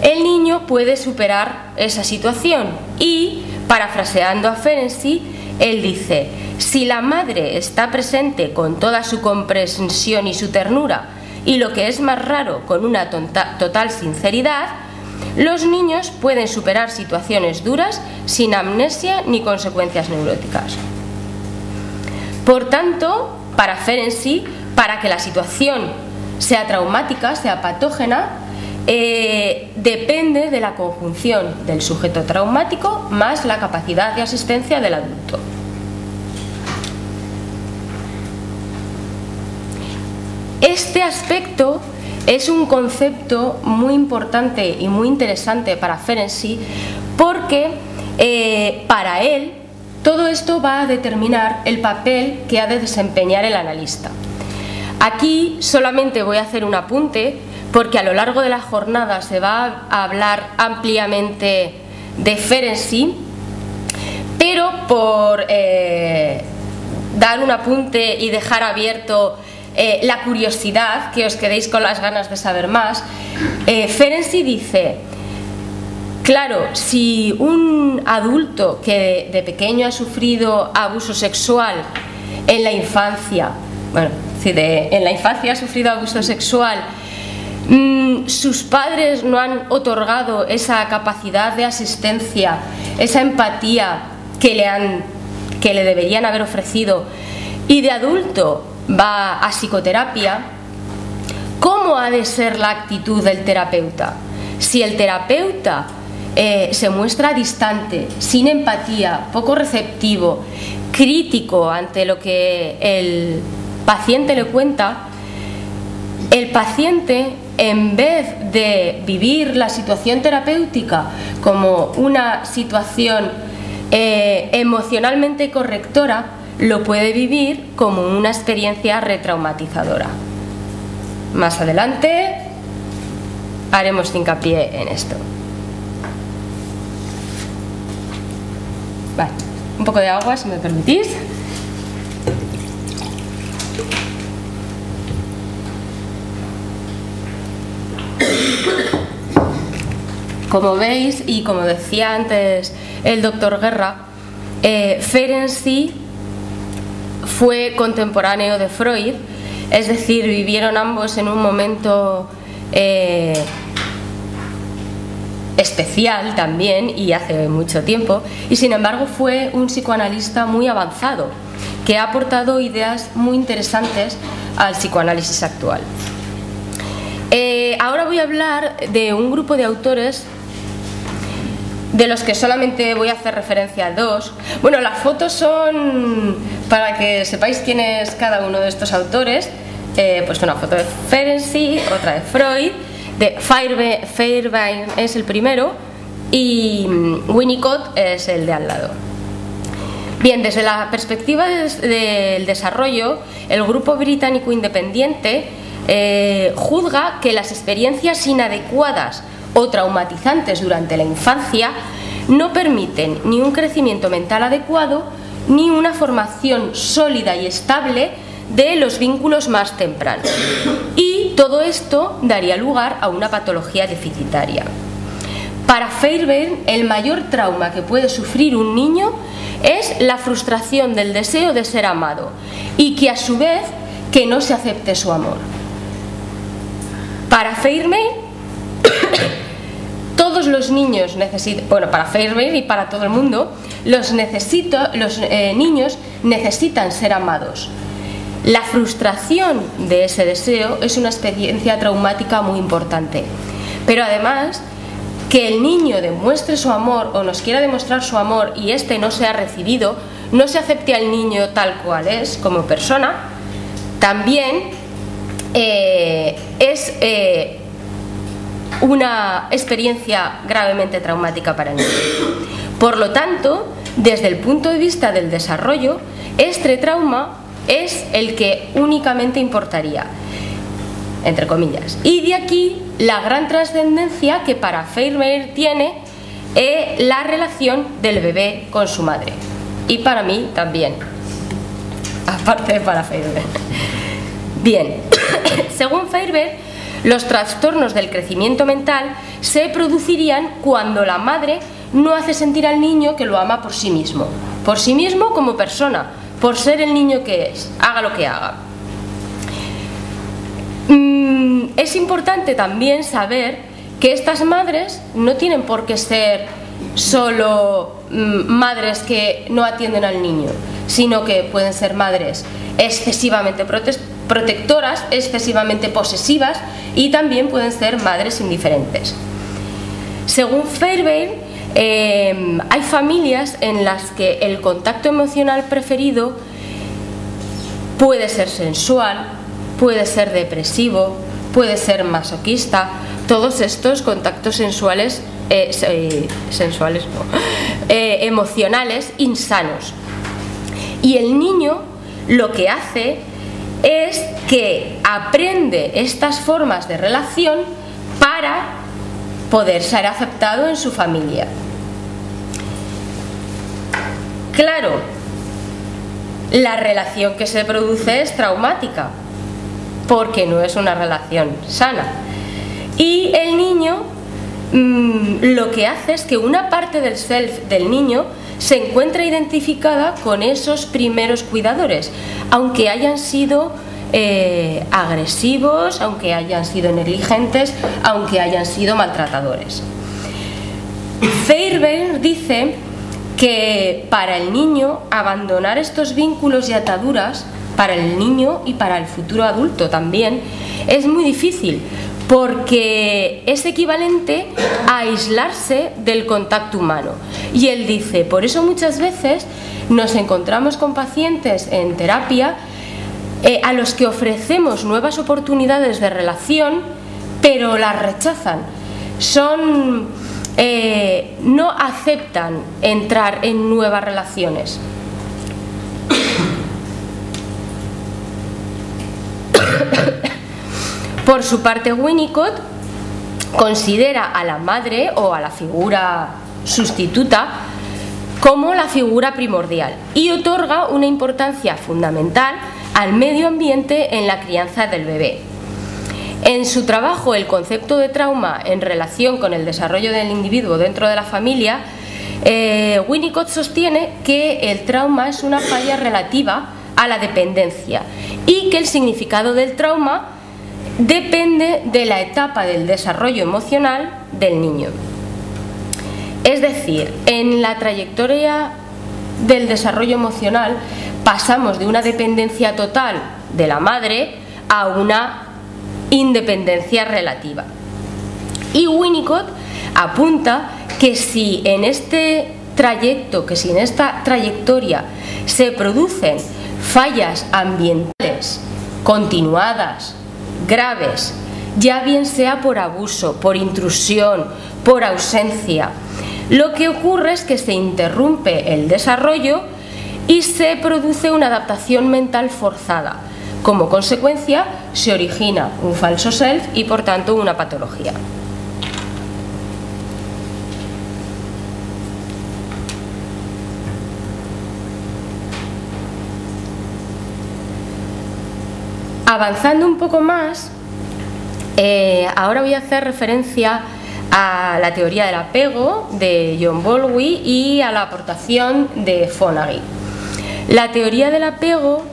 el niño puede superar esa situación. Y, parafraseando a Ferenczi, él dice: si la madre está presente con toda su comprensión y su ternura, y lo que es más raro, con una total sinceridad, los niños pueden superar situaciones duras sin amnesia ni consecuencias neuróticas. Por tanto, para Ferenczi, para que la situación sea traumática, sea patógena, depende de la conjunción del sujeto traumático más la capacidad de asistencia del adulto. Este aspecto es un concepto muy importante y muy interesante para Ferenczi, porque para él todo esto va a determinar el papel que ha de desempeñar el analista. Aquí solamente voy a hacer un apunte, porque a lo largo de la jornada se va a hablar ampliamente de Ferenczi, pero por dar un apunte y dejar abierto la curiosidad, que os quedéis con las ganas de saber más, Ferenczi dice: claro, si un adulto que de pequeño ha sufrido abuso sexual en la infancia, bueno, si en la infancia ha sufrido abuso sexual, sus padres no han otorgado esa capacidad de asistencia, esa empatía que le deberían haber ofrecido, y de adulto va a psicoterapia, ¿cómo ha de ser la actitud del terapeuta? Si el terapeuta se muestra distante, sin empatía, poco receptivo, crítico ante lo que el paciente le cuenta, el paciente, en vez de vivir la situación terapéutica como una situación emocionalmente correctora, lo puede vivir como una experiencia retraumatizadora. Más adelante haremos hincapié en esto. Vale, un poco de agua, si me permitís. Como veis, y como decía antes el doctor Guerra, Ferenczi fue contemporáneo de Freud, es decir, vivieron ambos en un momento especial también, y hace mucho tiempo, y sin embargo fue un psicoanalista muy avanzado, que ha aportado ideas muy interesantes al psicoanálisis actual. Ahora voy a hablar de un grupo de autores de los que solamente voy a hacer referencia a dos. Bueno, las fotos son para que sepáis quién es cada uno de estos autores. Pues una foto de Ferenczi, otra de Freud, de Fairbairn es el primero y Winnicott es el de al lado. Bien, desde la perspectiva del desarrollo, el grupo británico independiente juzga que las experiencias inadecuadas o traumatizantes durante la infancia no permiten ni un crecimiento mental adecuado ni una formación sólida y estable de los vínculos más tempranos, y todo esto daría lugar a una patología deficitaria. Para Fairbairn, el mayor trauma que puede sufrir un niño es la frustración del deseo de ser amado y que a su vez que no se acepte su amor. Para Fairbairn, todos los niños necesitan, bueno, para Fairbairn y para todo el mundo, los niños necesitan ser amados. La frustración de ese deseo es una experiencia traumática muy importante, pero además que el niño demuestre su amor o nos quiera demostrar su amor y este no sea recibido, no se acepte al niño tal cual es como persona, también es una experiencia gravemente traumática para el niño. Por lo tanto, desde el punto de vista del desarrollo, este trauma es el que únicamente importaría, entre comillas. Y de aquí la gran trascendencia que para Fairbairn tiene la relación del bebé con su madre. Y para mí también, aparte de para Fairbairn. Bien, según Fairbairn, los trastornos del crecimiento mental se producirían cuando la madre no hace sentir al niño que lo ama por sí mismo como persona, por ser el niño que es, haga lo que haga. Es importante también saber que estas madres no tienen por qué ser solo madres que no atienden al niño, sino que pueden ser madres excesivamente protectoras, excesivamente posesivas, y también pueden ser madres indiferentes. Según Fairbairn, hay familias en las que el contacto emocional preferido puede ser sensual, puede ser depresivo, puede ser masoquista, todos estos contactos sensuales, emocionales insanos. Y el niño lo que hace es que aprende estas formas de relación para poder ser aceptado en su familia. Claro, la relación que se produce es traumática, porque no es una relación sana. Y el niño lo que hace es que una parte del self del niño se encuentra identificada con esos primeros cuidadores, aunque hayan sido agresivos, aunque hayan sido negligentes, aunque hayan sido maltratadores. Fairbairn dice que para el niño abandonar estos vínculos y ataduras, para el niño y para el futuro adulto también, es muy difícil, porque es equivalente a aislarse del contacto humano. Y él dice, por eso muchas veces nos encontramos con pacientes en terapia a los que ofrecemos nuevas oportunidades de relación, pero las rechazan. No aceptan entrar en nuevas relaciones. Por su parte, Winnicott considera a la madre o a la figura sustituta como la figura primordial y otorga una importancia fundamental al medio ambiente en la crianza del bebé. En su trabajo El concepto de trauma en relación con el desarrollo del individuo dentro de la familia, Winnicott sostiene que el trauma es una falla relativa a la dependencia y que el significado del trauma depende de la etapa del desarrollo emocional del niño. Es decir, en la trayectoria del desarrollo emocional pasamos de una dependencia total de la madre a una independencia relativa. Y Winnicott apunta que si en este trayecto, que si en esta trayectoria se producen fallas ambientales continuadas, graves, ya bien sea por abuso, por intrusión, por ausencia, lo que ocurre es que se interrumpe el desarrollo y se produce una adaptación mental forzada. Como consecuencia, se origina un falso self y, por tanto, una patología. Avanzando un poco más, ahora voy a hacer referencia a la teoría del apego de John Bowlby y a la aportación de Fonagy. La teoría del apego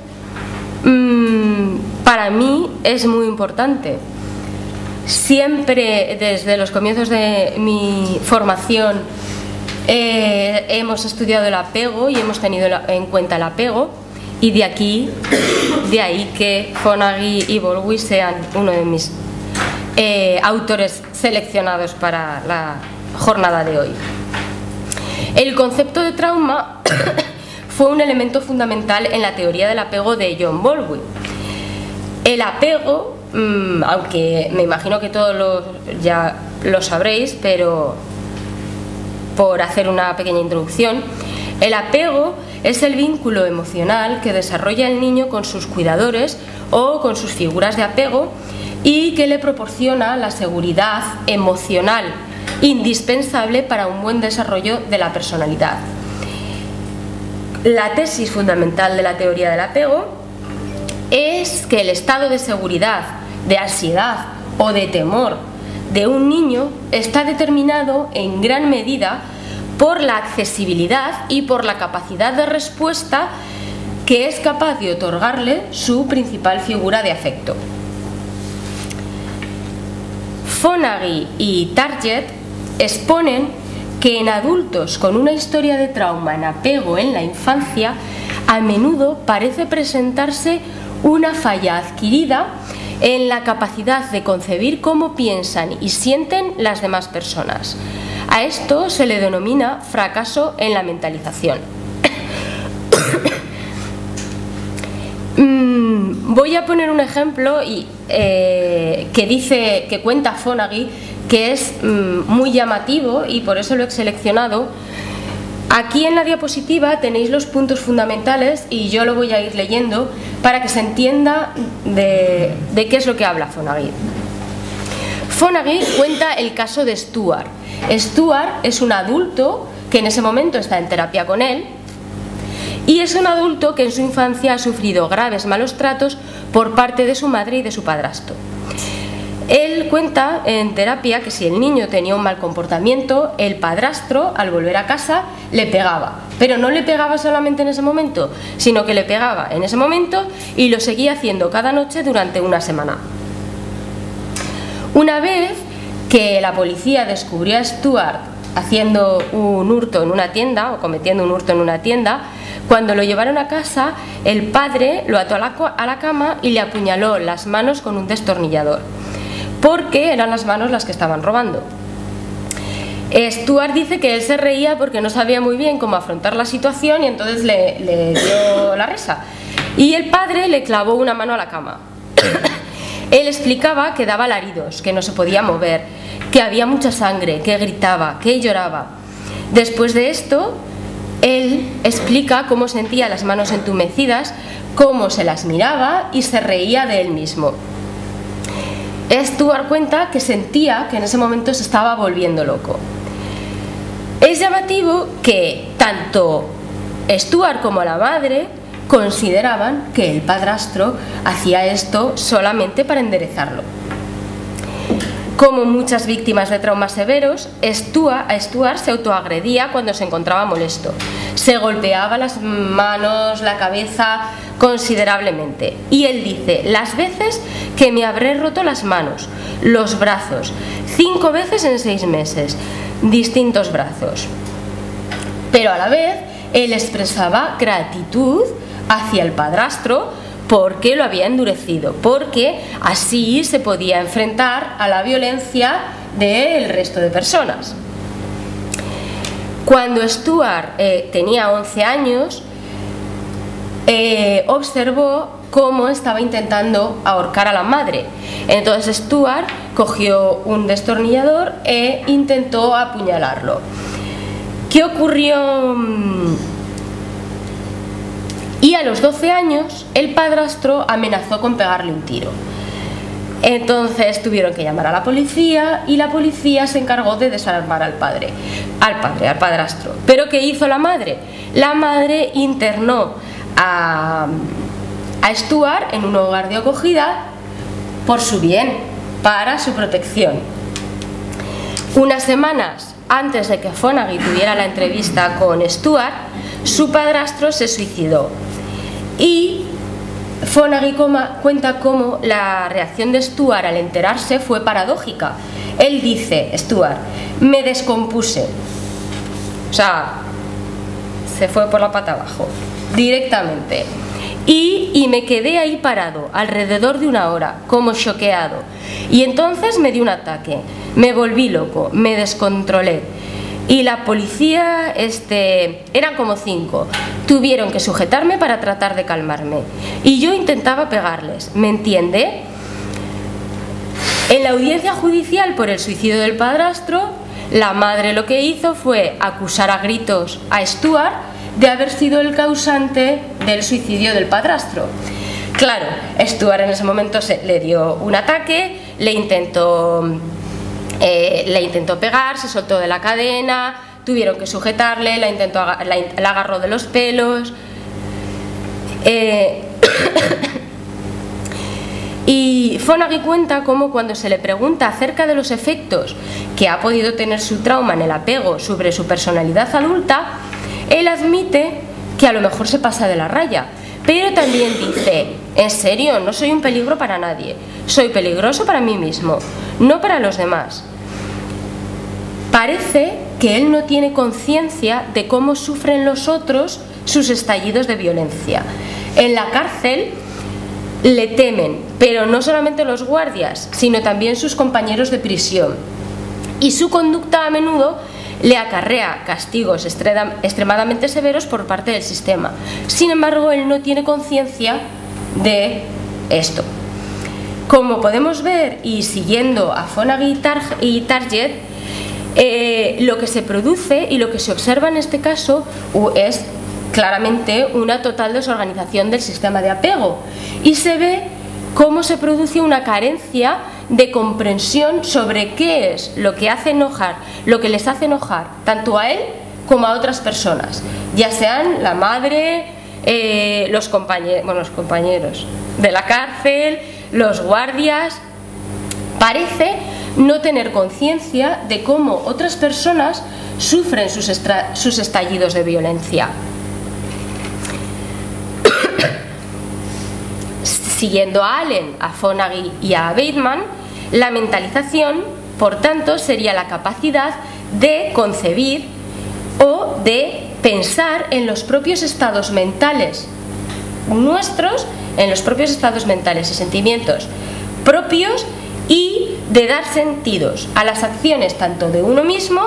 para mí es muy importante. Siempre desde los comienzos de mi formación hemos estudiado el apego y hemos tenido en cuenta el apego, y de ahí que Fonagy y Bowlby sean uno de mis autores seleccionados para la jornada de hoy. El concepto de trauma fue un elemento fundamental en la teoría del apego de John Bowlby. El apego, aunque me imagino que todos ya lo sabréis, pero por hacer una pequeña introducción, el apego es el vínculo emocional que desarrolla el niño con sus cuidadores o con sus figuras de apego y que le proporciona la seguridad emocional indispensable para un buen desarrollo de la personalidad. La tesis fundamental de la teoría del apego es que el estado de seguridad, de ansiedad o de temor de un niño está determinado en gran medida por la accesibilidad y por la capacidad de respuesta que es capaz de otorgarle su principal figura de afecto. Fonagy y Target exponen que en adultos con una historia de trauma en apego en la infancia, a menudo parece presentarse una falla adquirida en la capacidad de concebir cómo piensan y sienten las demás personas. A esto se le denomina fracaso en la mentalización. Voy a poner un ejemplo que cuenta Fonagy, que es muy llamativo y por eso lo he seleccionado. Aquí en la diapositiva tenéis los puntos fundamentales y yo lo voy a ir leyendo para que se entienda de qué es lo que habla Fonagy. Fonagy cuenta el caso de Stuart. Stuart es un adulto que en ese momento está en terapia con él y es un adulto que en su infancia ha sufrido graves malos tratos por parte de su madre y de su padrastro. Él cuenta en terapia que si el niño tenía un mal comportamiento, el padrastro al volver a casa le pegaba, pero no le pegaba solamente en ese momento, sino que le pegaba en ese momento y lo seguía haciendo cada noche durante una semana. Una vez que la policía descubrió a Stuart haciendo un hurto en una tienda o cometiendo un hurto en una tienda, cuando lo llevaron a casa, el padre lo ató a la cama y le apuñaló las manos con un destornillador, porque eran las manos las que estaban robando. Stuart dice que él se reía porque no sabía muy bien cómo afrontar la situación y entonces le dio la risa. Y el padre le clavó una mano a la cama. Él explicaba que daba alaridos, que no se podía mover, que había mucha sangre, que gritaba, que lloraba. Después de esto, él explica cómo sentía las manos entumecidas, cómo se las miraba y se reía de él mismo. Stuart cuenta que sentía que en ese momento se estaba volviendo loco. Es llamativo que tanto Stuart como la madre consideraban que el padrastro hacía esto solamente para enderezarlo. Como muchas víctimas de traumas severos, Stuart se autoagredía cuando se encontraba molesto. Se golpeaba las manos, la cabeza considerablemente. Y él dice: las veces que me habré roto las manos, los brazos, 5 veces en 6 meses, distintos brazos. Pero a la vez, él expresaba gratitud hacia el padrastro porque lo había endurecido, porque así se podía enfrentar a la violencia del resto de personas. Cuando Stuart tenía 11 años, observó cómo estaba intentando ahorcar a la madre. Entonces Stuart cogió un destornillador e intentó apuñalarlo. ¿Qué ocurrió? Y a los 12 años el padrastro amenazó con pegarle un tiro. Entonces tuvieron que llamar a la policía y la policía se encargó de desarmar al padrastro. ¿Pero qué hizo la madre? La madre internó a Stuart en un hogar de acogida por su bien, para su protección. Unas semanas antes de que Fonagy tuviera la entrevista con Stuart, su padrastro se suicidó. Y Fonagy cuenta cómo la reacción de Stuart al enterarse fue paradójica. Él dice: Stuart, me descompuse. O sea, se fue por la pata abajo, directamente. Y me quedé ahí parado, alrededor de 1 hora, como choqueado. Y entonces me dio un ataque, me volví loco, me descontrolé. Y la policía, eran como 5, tuvieron que sujetarme para tratar de calmarme. Y yo intentaba pegarles, ¿me entiende? En la audiencia judicial por el suicidio del padrastro, la madre lo que hizo fue acusar a gritos a Stuart de haber sido el causante del suicidio del padrastro. Claro, Stuart en ese momento le dio un ataque, le intentó pegar, se soltó de la cadena, tuvieron que sujetarle, la agarró de los pelos. Y Fonagy cuenta cómo cuando se le pregunta acerca de los efectos que ha podido tener su trauma en el apego sobre su personalidad adulta, él admite que a lo mejor se pasa de la raya, pero también dice: en serio, no soy un peligro para nadie, soy peligroso para mí mismo, no para los demás. Parece que él no tiene conciencia de cómo sufren los otros sus estallidos de violencia. En la cárcel le temen, pero no solamente los guardias, sino también sus compañeros de prisión. Y su conducta a menudo le acarrea castigos extremadamente severos por parte del sistema. Sin embargo, él no tiene conciencia de esto. Como podemos ver, y siguiendo a Fonagy y Target, lo que se produce y lo que se observa en este caso es claramente una total desorganización del sistema de apego, y se ve cómo se produce una carencia de comprensión sobre qué es lo que hace enojar, lo que les hace enojar tanto a él como a otras personas, ya sean la madre, los compañeros de la cárcel, los guardias. Parece no tener conciencia de cómo otras personas sufren sus estallidos de violencia. Siguiendo a Allen, a Fonagy y a Bateman, la mentalización, por tanto, sería la capacidad de concebir o de pensar en los propios estados mentales nuestros, en los propios estados mentales y sentimientos propios, y de dar sentidos a las acciones tanto de uno mismo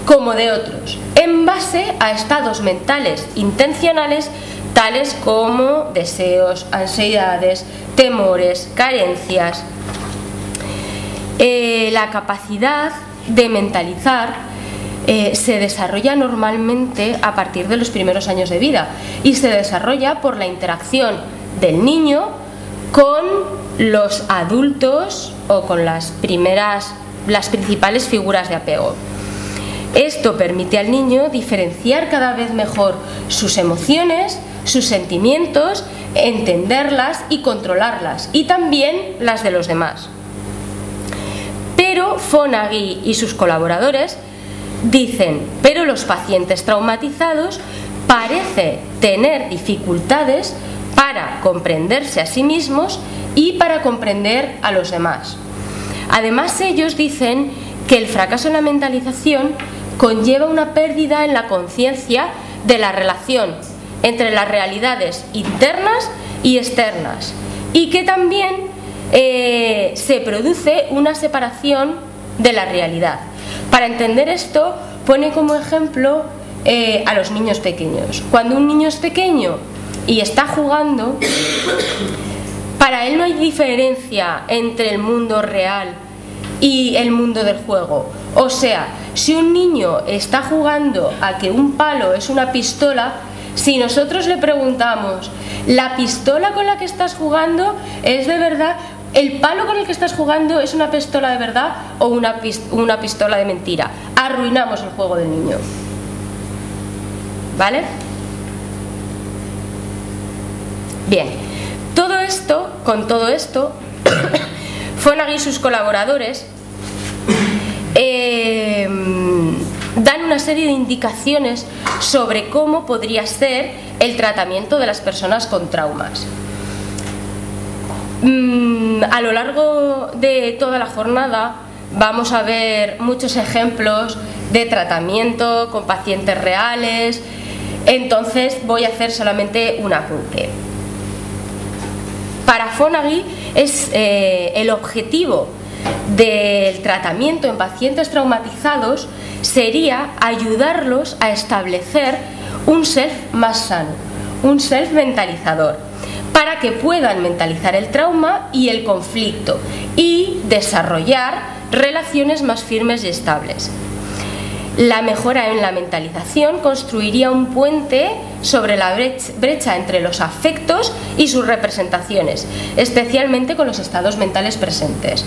como de otros, en base a estados mentales intencionales tales como deseos, ansiedades, temores, carencias. La capacidad de mentalizar se desarrolla normalmente a partir de los primeros años de vida, y se desarrolla por la interacción del niño con los adultos o con las principales figuras de apego. Esto permite al niño diferenciar cada vez mejor sus emociones, sus sentimientos, entenderlas y controlarlas, y también las de los demás. Pero Fonagy y sus colaboradores dicen, pero los pacientes traumatizados parecen tener dificultades para comprenderse a sí mismos y para comprender a los demás. Además, ellos dicen que el fracaso en la mentalización conlleva una pérdida en la conciencia de la relación entre las realidades internas y externas, y que también se produce una separación de la realidad. Para entender esto, pone como ejemplo a los niños pequeños. Cuando un niño es pequeño y está jugando, para él no hay diferencia entre el mundo real y el mundo del juego. O sea, si un niño está jugando a que un palo es una pistola, si nosotros le preguntamos, ¿la pistola con la que estás jugando es de verdad? ¿El palo con el que estás jugando es una pistola de verdad o una pistola de mentira? Arruinamos el juego del niño. ¿Vale? Bien, con todo esto, Fonagy y sus colaboradores dan una serie de indicaciones sobre cómo podría ser el tratamiento de las personas con traumas. A lo largo de toda la jornada vamos a ver muchos ejemplos de tratamiento con pacientes reales, entonces voy a hacer solamente un apunte. Para Fonagy el objetivo del tratamiento en pacientes traumatizados sería ayudarlos a establecer un self más sano, un self mentalizador, para que puedan mentalizar el trauma y el conflicto y desarrollar relaciones más firmes y estables. La mejora en la mentalización construiría un puente sobre la brecha entre los afectos y sus representaciones, especialmente con los estados mentales presentes.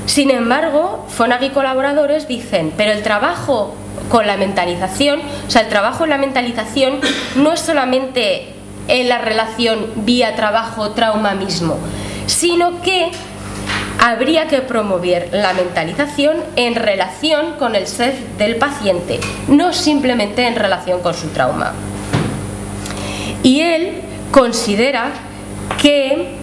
Sin embargo, Fonagy y colaboradores dicen, pero el trabajo con la mentalización, el trabajo en la mentalización no es solamente en la relación vía trabajo-trauma mismo, sino que habría que promover la mentalización en relación con el self del paciente, no simplemente en relación con su trauma. Y él considera que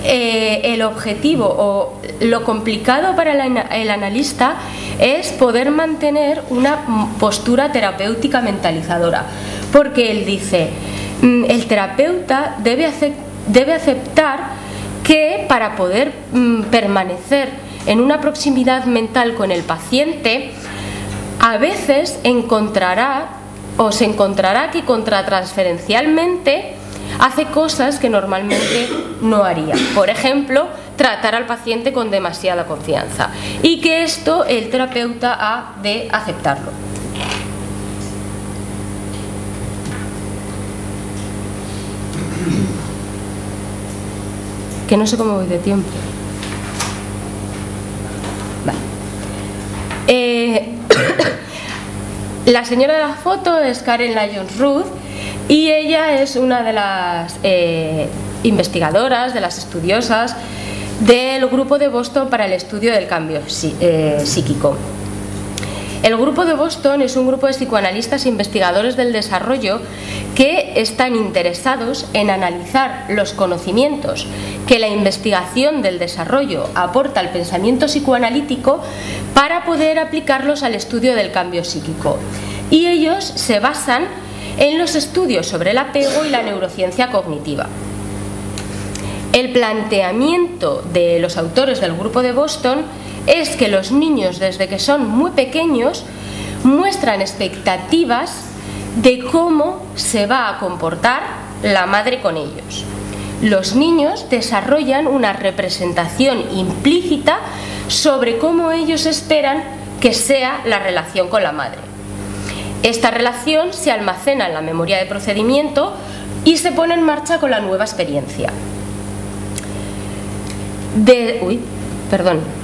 el objetivo o lo complicado para el analista es poder mantener una postura terapéutica mentalizadora, porque él dice, el terapeuta debe aceptar que para poder permanecer en una proximidad mental con el paciente, a veces encontrará os encontrará que contratransferencialmente hace cosas que normalmente no haría. Por ejemplo, tratar al paciente con demasiada confianza, y que esto el terapeuta ha de aceptarlo. Que no sé cómo voy de tiempo. Vale. La señora de la foto es Karen Lyons-Ruth, y ella es una de las investigadoras, de las estudiosas del grupo de Boston para el estudio del cambio psíquico. El grupo de Boston es un grupo de psicoanalistas e investigadores del desarrollo que están interesados en analizar los conocimientos que la investigación del desarrollo aporta al pensamiento psicoanalítico para poder aplicarlos al estudio del cambio psíquico. Y ellos se basan en los estudios sobre el apego y la neurociencia cognitiva. El planteamiento de los autores del grupo de Boston es que los niños, desde que son muy pequeños, muestran expectativas de cómo se va a comportar la madre con ellos. Los niños desarrollan una representación implícita sobre cómo ellos esperan que sea la relación con la madre. Esta relación se almacena en la memoria de procedimiento y se pone en marcha con la nueva experiencia.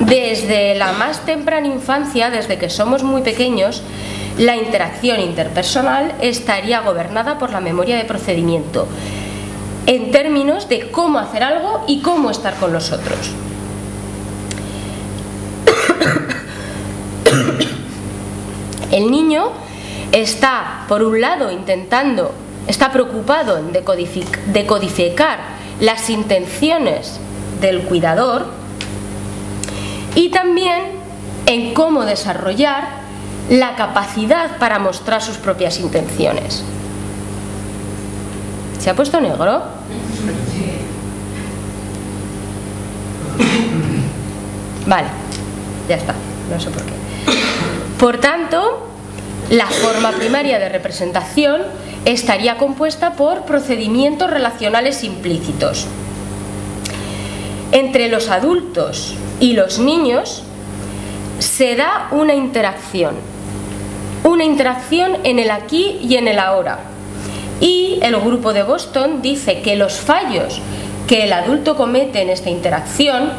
Desde la más temprana infancia, desde que somos muy pequeños, la interacción interpersonal estaría gobernada por la memoria de procedimiento, en términos de cómo hacer algo y cómo estar con los otros. El niño está, por un lado, está preocupado en decodificar las intenciones del cuidador, y también en cómo desarrollar la capacidad para mostrar sus propias intenciones. ¿Se ha puesto negro? Vale, ya está, no sé por qué. Por tanto, la forma primaria de representación estaría compuesta por procedimientos relacionales implícitos. Entre los adultos y los niños se da una interacción en el aquí y en el ahora. Y el grupo de Boston dice que los fallos que el adulto comete en esta interacción,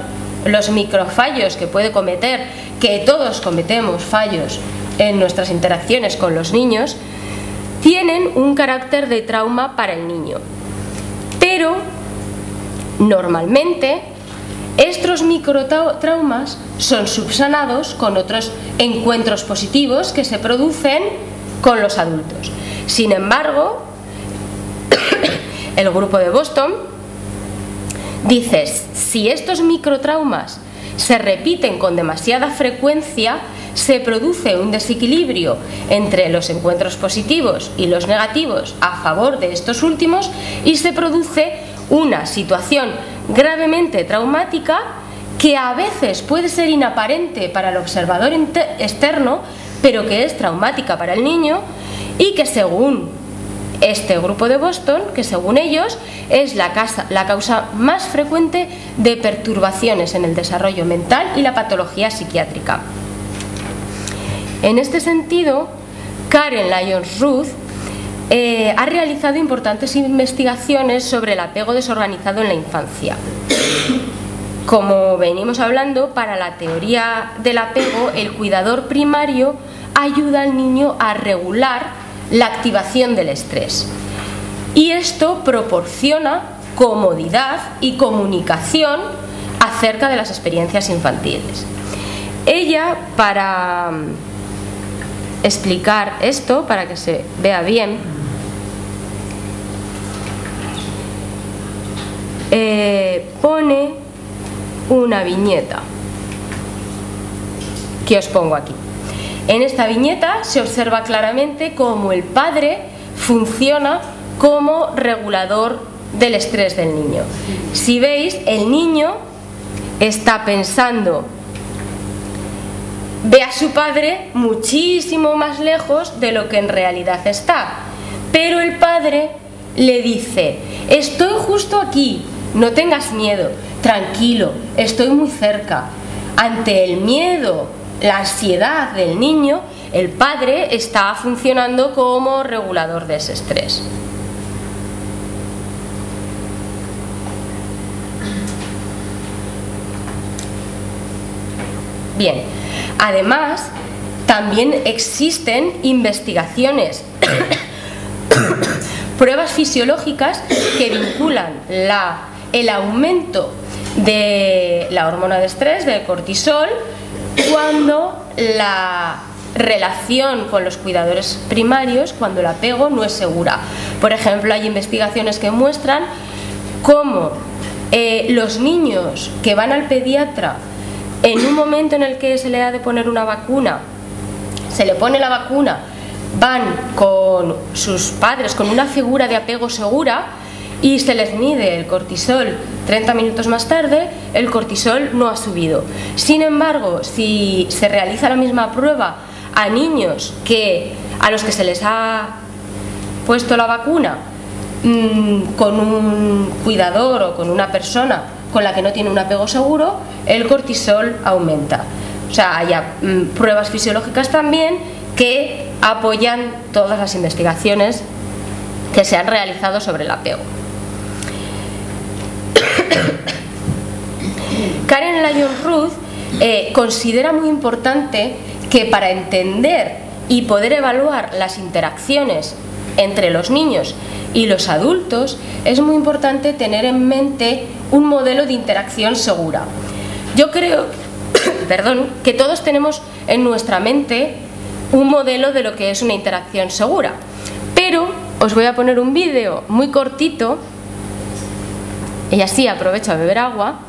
los microfallos que puede cometer, que todos cometemos fallos en nuestras interacciones con los niños, tienen un carácter de trauma para el niño. Pero normalmente estos microtraumas son subsanados con otros encuentros positivos que se producen con los adultos. Sin embargo, el grupo de Boston dice: si estos microtraumas se repiten con demasiada frecuencia, se produce un desequilibrio entre los encuentros positivos y los negativos a favor de estos últimos, y se produce una situación gravemente traumática que a veces puede ser inaparente para el observador externo, pero que es traumática para el niño, y que según este grupo de Boston, que según ellos es la causa más frecuente de perturbaciones en el desarrollo mental y la patología psiquiátrica. En este sentido, Karen Lyons-Ruth ha realizado importantes investigaciones sobre el apego desorganizado en la infancia. Como venimos hablando, para la teoría del apego, el cuidador primario ayuda al niño a regular la activación del estrés, y esto proporciona comodidad y comunicación acerca de las experiencias infantiles. Ella, para explicar esto, para que se vea bien, pone una viñeta que os pongo aquí. En esta viñeta se observa claramente cómo el padre funciona como regulador del estrés del niño. Si veis, el niño está pensando ve a su padre muchísimo más lejos de lo que en realidad está. Pero el padre le dice: estoy justo aquí, no tengas miedo, tranquilo, estoy muy cerca. Ante el miedo, la ansiedad del niño, el padre está funcionando como regulador de ese estrés. Bien, además, también existen investigaciones, pruebas fisiológicas que vinculan el aumento de la hormona de estrés, del cortisol, cuando la relación con los cuidadores primarios, cuando el apego no es segura. Por ejemplo, hay investigaciones que muestran cómo los niños que van al pediatra en un momento en el que se le ha de poner una vacuna, se le pone la vacuna, van con sus padres con una figura de apego segura y se les mide el cortisol 30 minutos más tarde, el cortisol no ha subido. Sin embargo, si se realiza la misma prueba a niños a los que se les ha puesto la vacuna con un cuidador o con una persona con la que no tiene un apego seguro, el cortisol aumenta. O sea, hay pruebas fisiológicas también que apoyan todas las investigaciones que se han realizado sobre el apego. Karen Lyon-Ruth considera muy importante que para entender y poder evaluar las interacciones entre los niños y los adultos es muy importante tener en mente un modelo de interacción segura. Yo creo que todos tenemos en nuestra mente un modelo de lo que es una interacción segura, pero os voy a poner un vídeo muy cortito y así aprovecho a beber agua,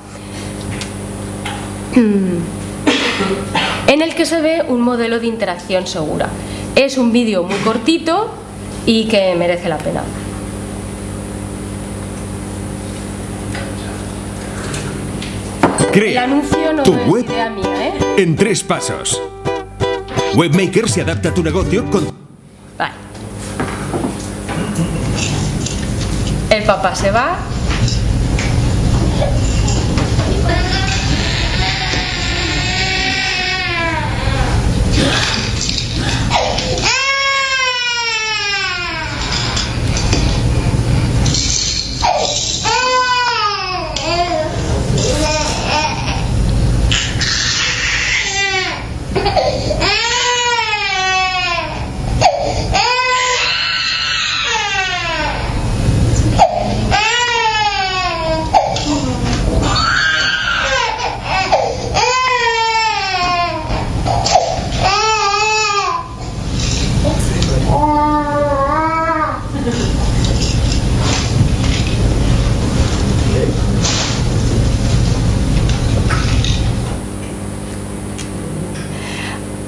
en el que se ve un modelo de interacción segura. Es un vídeo muy cortito y que merece la pena. Crea el anuncio no tu es web idea mía, en 3 pasos. Webmaker se adapta a tu negocio con... Vale. El papá se va.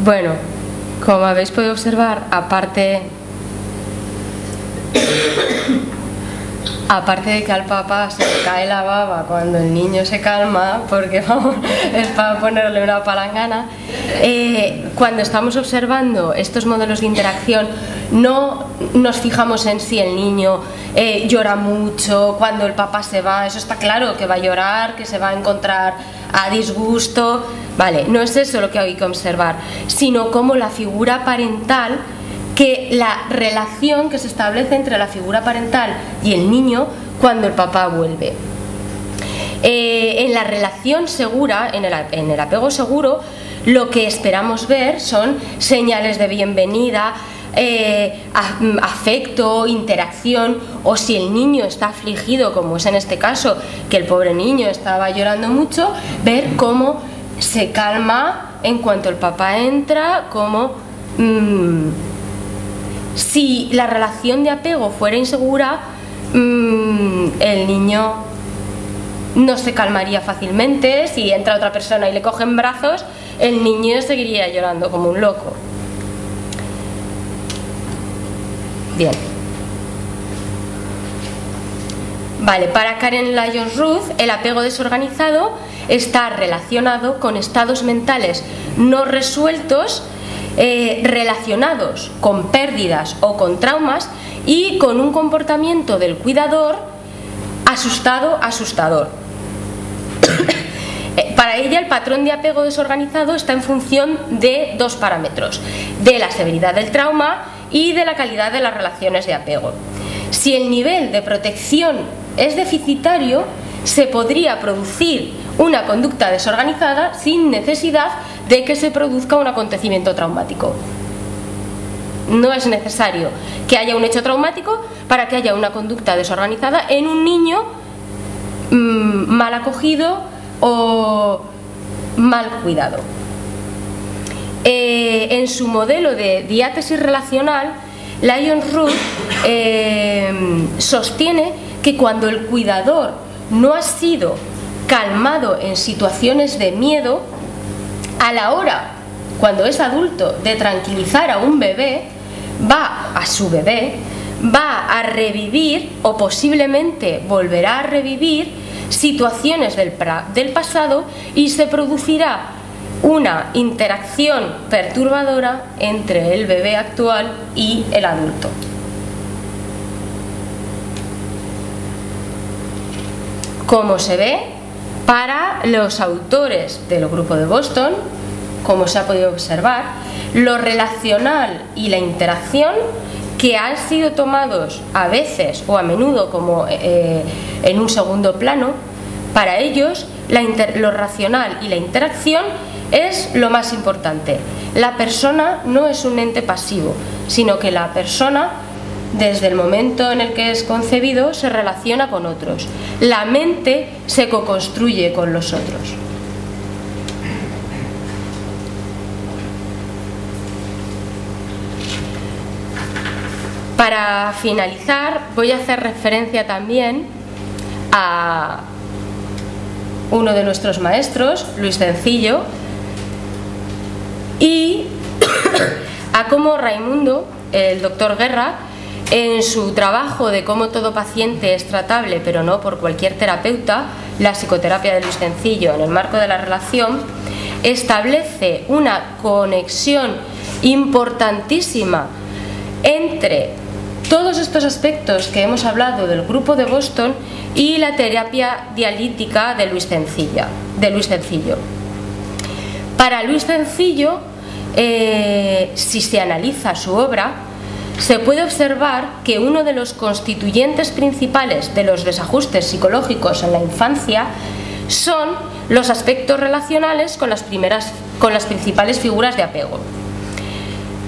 Bueno, como habéis podido observar, aparte de que al papá se le cae la baba cuando el niño se calma, porque vamos, es para ponerle una palangana, cuando estamos observando estos modelos de interacción no nos fijamos en si el niño llora mucho cuando el papá se va. Eso está claro, que va a llorar, que se va a encontrar a disgusto, vale, no es eso lo que hay que observar, sino como la figura parental, que la relación que se establece entre la figura parental y el niño cuando el papá vuelve. En la relación segura, en el apego seguro, lo que esperamos ver son señales de bienvenida, afecto, interacción, o si el niño está afligido, como es en este caso, que el pobre niño estaba llorando mucho, ver cómo se calma en cuanto el papá entra, cómo si la relación de apego fuera insegura, el niño no se calmaría fácilmente. Si entra otra persona y le coge en brazos, el niño seguiría llorando como un loco. Bien. Vale, para Karen Lyons-Ruth, el apego desorganizado está relacionado con estados mentales no resueltos, relacionados con pérdidas o con traumas y con un comportamiento del cuidador asustador. Para ella, el patrón de apego desorganizado está en función de dos parámetros: de la severidad del trauma y de la calidad de las relaciones de apego. Si el nivel de protección es deficitario, se podría producir una conducta desorganizada sin necesidad de que se produzca un acontecimiento traumático. No es necesario que haya un hecho traumático para que haya una conducta desorganizada en un niño mal acogido o mal cuidado. En su modelo de diátesis relacional, Lyons-Ruth sostiene que cuando el cuidador no ha sido calmado en situaciones de miedo, a la hora, cuando es adulto, de tranquilizar a un bebé, va a revivir o posiblemente volverá a revivir situaciones del pasado y se producirá una interacción perturbadora entre el bebé actual y el adulto. Como se ve, para los autores del grupo de Boston, como se ha podido observar, lo relacional y la interacción, que han sido tomados a veces o a menudo como en un segundo plano, para ellos lo racional y la interacción es lo más importante. La persona no es un ente pasivo, sino que la persona, desde el momento en el que es concebido, se relaciona con otros. La mente se co-construye con los otros. Para finalizar, voy a hacer referencia también a uno de nuestros maestros, Luis Cencillo, y a cómo Raimundo, el doctor Guerra, en su trabajo de cómo todo paciente es tratable pero no por cualquier terapeuta, la psicoterapia de Luis Cencillo en el marco de la relación, establece una conexión importantísima entre todos estos aspectos que hemos hablado del grupo de Boston y la terapia dialítica de Luis Cencillo. Para Luis Cencillo, si se analiza su obra, se puede observar que uno de los constituyentes principales de los desajustes psicológicos en la infancia son los aspectos relacionales con las principales figuras de apego.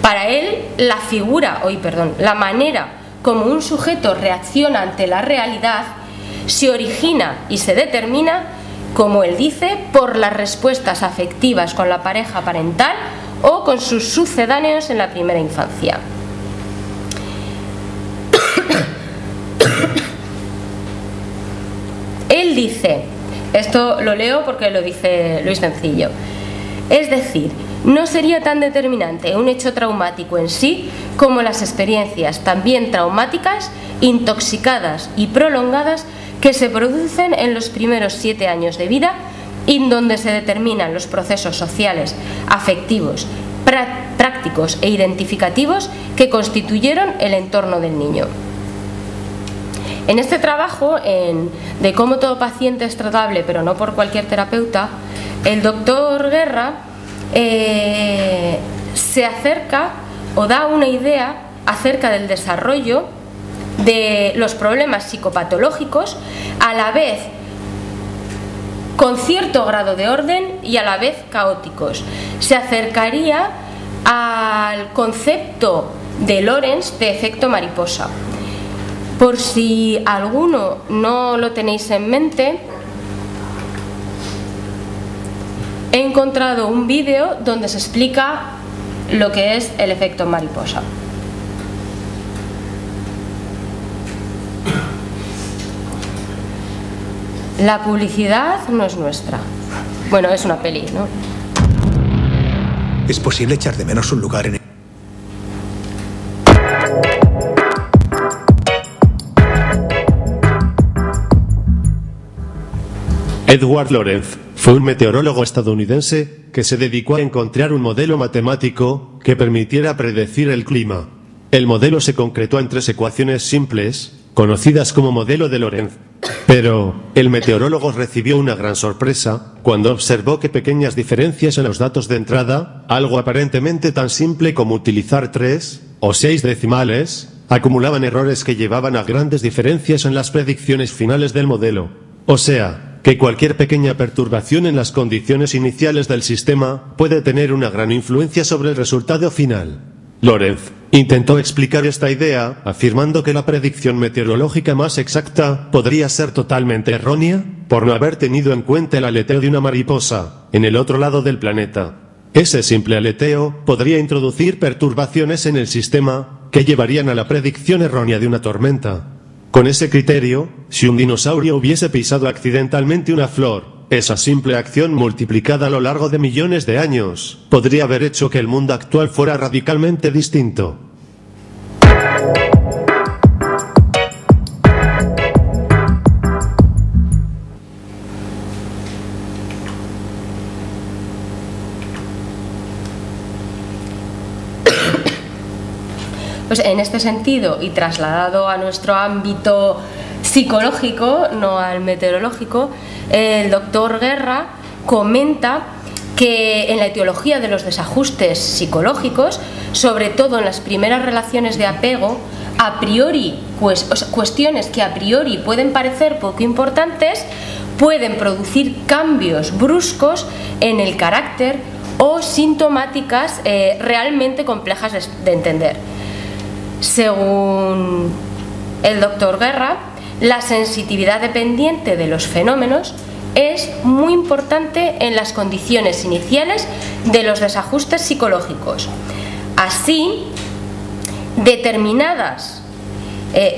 Para él, la manera como un sujeto reacciona ante la realidad se origina y se determina, como él dice, por las respuestas afectivas con la pareja parental o con sus sucedáneos en la primera infancia. Él dice, esto lo leo porque lo dice Luis Cencillo, es decir, no sería tan determinante un hecho traumático en sí como las experiencias también traumáticas, intoxicadas y prolongadas que se producen en los primeros 7 años de vida y en donde se determinan los procesos sociales, afectivos, prácticos e identificativos que constituyeron el entorno del niño. En este trabajo, de cómo todo paciente es tratable pero no por cualquier terapeuta, el doctor Guerra se acerca o da una idea acerca del desarrollo de los problemas psicopatológicos, a la vez con cierto grado de orden y a la vez caóticos. Se acercaría al concepto de Lorenz de efecto mariposa. Por si alguno no lo tenéis en mente, he encontrado un vídeo donde se explica lo que es el efecto mariposa. La publicidad no es nuestra. Bueno, es una peli, ¿no? ¿Es posible echar de menos un lugar en el... Edward Lorenz fue un meteorólogo estadounidense que se dedicó a encontrar un modelo matemático que permitiera predecir el clima. El modelo se concretó en 3 ecuaciones simples, conocidas como modelo de Lorenz. Pero el meteorólogo recibió una gran sorpresa cuando observó que pequeñas diferencias en los datos de entrada, algo aparentemente tan simple como utilizar 3 o 6 decimales, acumulaban errores que llevaban a grandes diferencias en las predicciones finales del modelo. O sea, que cualquier pequeña perturbación en las condiciones iniciales del sistema puede tener una gran influencia sobre el resultado final. Lorenz intentó explicar esta idea, afirmando que la predicción meteorológica más exacta podría ser totalmente errónea, por no haber tenido en cuenta el aleteo de una mariposa, en el otro lado del planeta. Ese simple aleteo podría introducir perturbaciones en el sistema que llevarían a la predicción errónea de una tormenta. Con ese criterio, si un dinosaurio hubiese pisado accidentalmente una flor, esa simple acción multiplicada a lo largo de millones de años podría haber hecho que el mundo actual fuera radicalmente distinto. Pues en este sentido, y trasladado a nuestro ámbito psicológico, no al meteorológico, el doctor Guerra comenta que en la etiología de los desajustes psicológicos, sobre todo en las primeras relaciones de apego, a priori, cuestiones que a priori pueden parecer poco importantes, pueden producir cambios bruscos en el carácter o sintomáticas realmente complejas de entender. Según el doctor Guerra, la sensitividad dependiente de los fenómenos es muy importante en las condiciones iniciales de los desajustes psicológicos. Así,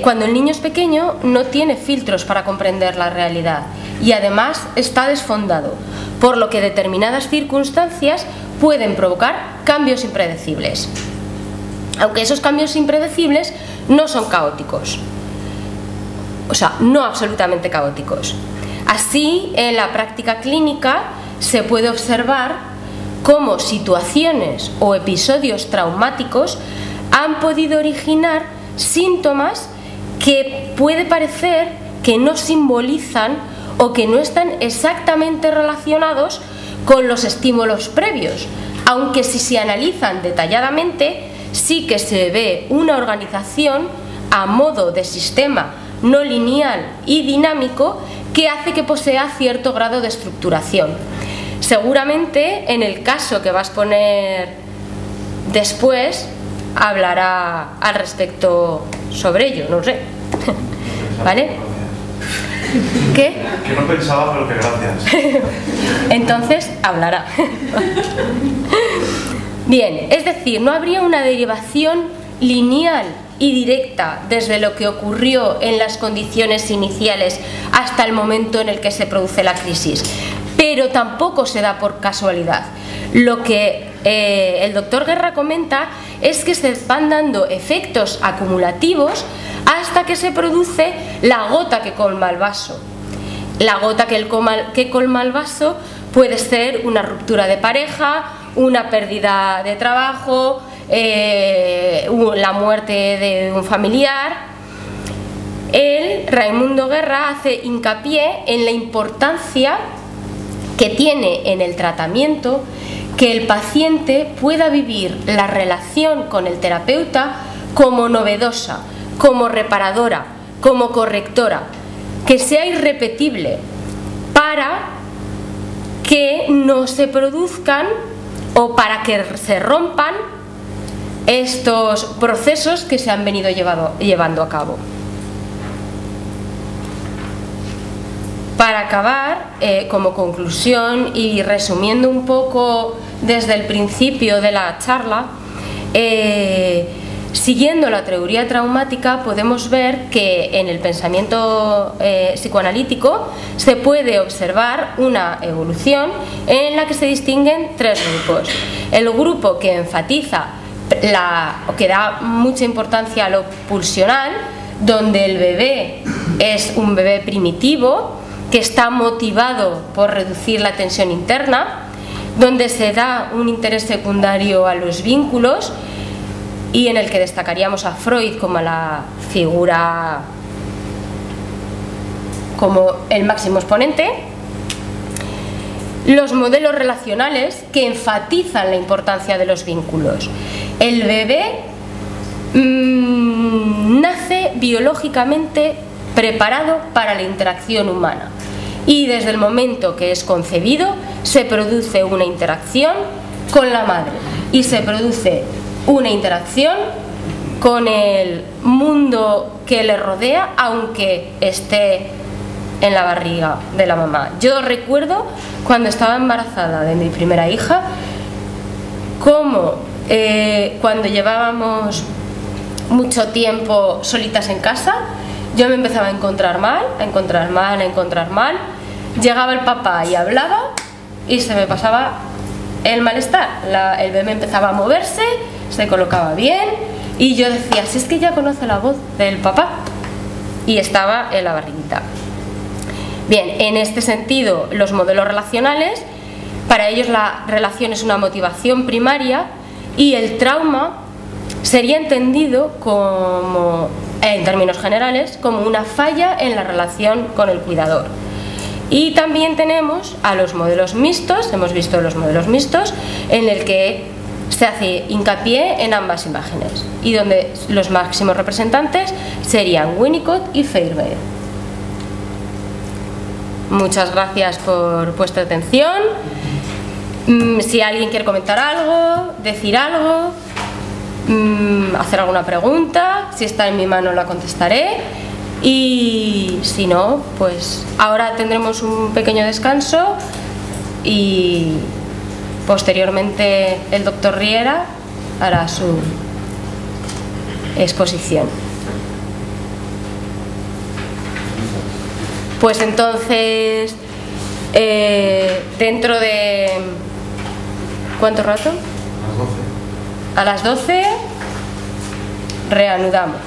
cuando el niño es pequeño no tiene filtros para comprender la realidad y además está desfondado, por lo que determinadas circunstancias pueden provocar cambios impredecibles. Aunque esos cambios impredecibles no son caóticos, o sea, no absolutamente caóticos. Así, en la práctica clínica se puede observar cómo situaciones o episodios traumáticos han podido originar síntomas que puede parecer que no simbolizan o que no están exactamente relacionados con los estímulos previos, aunque si se analizan detalladamente sí que se ve una organización a modo de sistema no lineal y dinámico que hace que posea cierto grado de estructuración. Seguramente en el caso que vas a poner después hablará al respecto sobre ello, no sé. ¿Vale? ¿Qué? Que no pensaba, pero que gracias. Entonces hablará. Bien, es decir, no habría una derivación lineal y directa desde lo que ocurrió en las condiciones iniciales hasta el momento en el que se produce la crisis, pero tampoco se da por casualidad. Lo que el doctor Guerra comenta es que se van dando efectos acumulativos hasta que se produce la gota que colma el vaso. La gota que colma el vaso puede ser una ruptura de pareja, una pérdida de trabajo, la muerte de un familiar. Raimundo Guerra hace hincapié en la importancia que tiene en el tratamiento que el paciente pueda vivir la relación con el terapeuta como novedosa, como reparadora, como correctora, que sea irrepetible, para que no se produzcan o para que se rompan estos procesos que se han venido llevando a cabo. Para acabar, como conclusión y resumiendo un poco desde el principio de la charla, siguiendo la teoría traumática podemos ver que en el pensamiento psicoanalítico se puede observar una evolución en la que se distinguen 3 grupos. El grupo que enfatiza o que da mucha importancia a lo pulsional, donde el bebé es un bebé primitivo que está motivado por reducir la tensión interna, donde se da un interés secundario a los vínculos y en el que destacaríamos a Freud como la figura, como el máximo exponente. Los modelos relacionales que enfatizan la importancia de los vínculos. El bebé nace biológicamente preparado para la interacción humana y desde el momento que es concebido se produce una interacción con la madre y se produce una interacción con el mundo que le rodea, aunque esté en la barriga de la mamá. Yo recuerdo cuando estaba embarazada de mi primera hija, cómo cuando llevábamos mucho tiempo solitas en casa, yo me empezaba a encontrar mal, llegaba el papá y hablaba y se me pasaba el malestar. El bebé empezaba a moverse, se colocaba bien y yo decía, si es que ya conoce la voz del papá, y estaba en la barriguita. Bien, en este sentido, los modelos relacionales, para ellos la relación es una motivación primaria y el trauma sería entendido como, en términos generales, como una falla en la relación con el cuidador. Y también tenemos a los modelos mixtos, hemos visto los modelos mixtos, en el que se hace hincapié en ambas imágenes y donde los máximos representantes serían Winnicott y Feyerabend. Muchas gracias por vuestra atención. Si alguien quiere comentar algo, decir algo, hacer alguna pregunta, si está en mi mano la contestaré, y si no, pues ahora tendremos un pequeño descanso y posteriormente el doctor Riera hará su exposición. Pues entonces, dentro de... ¿cuánto rato? A las 12 reanudamos.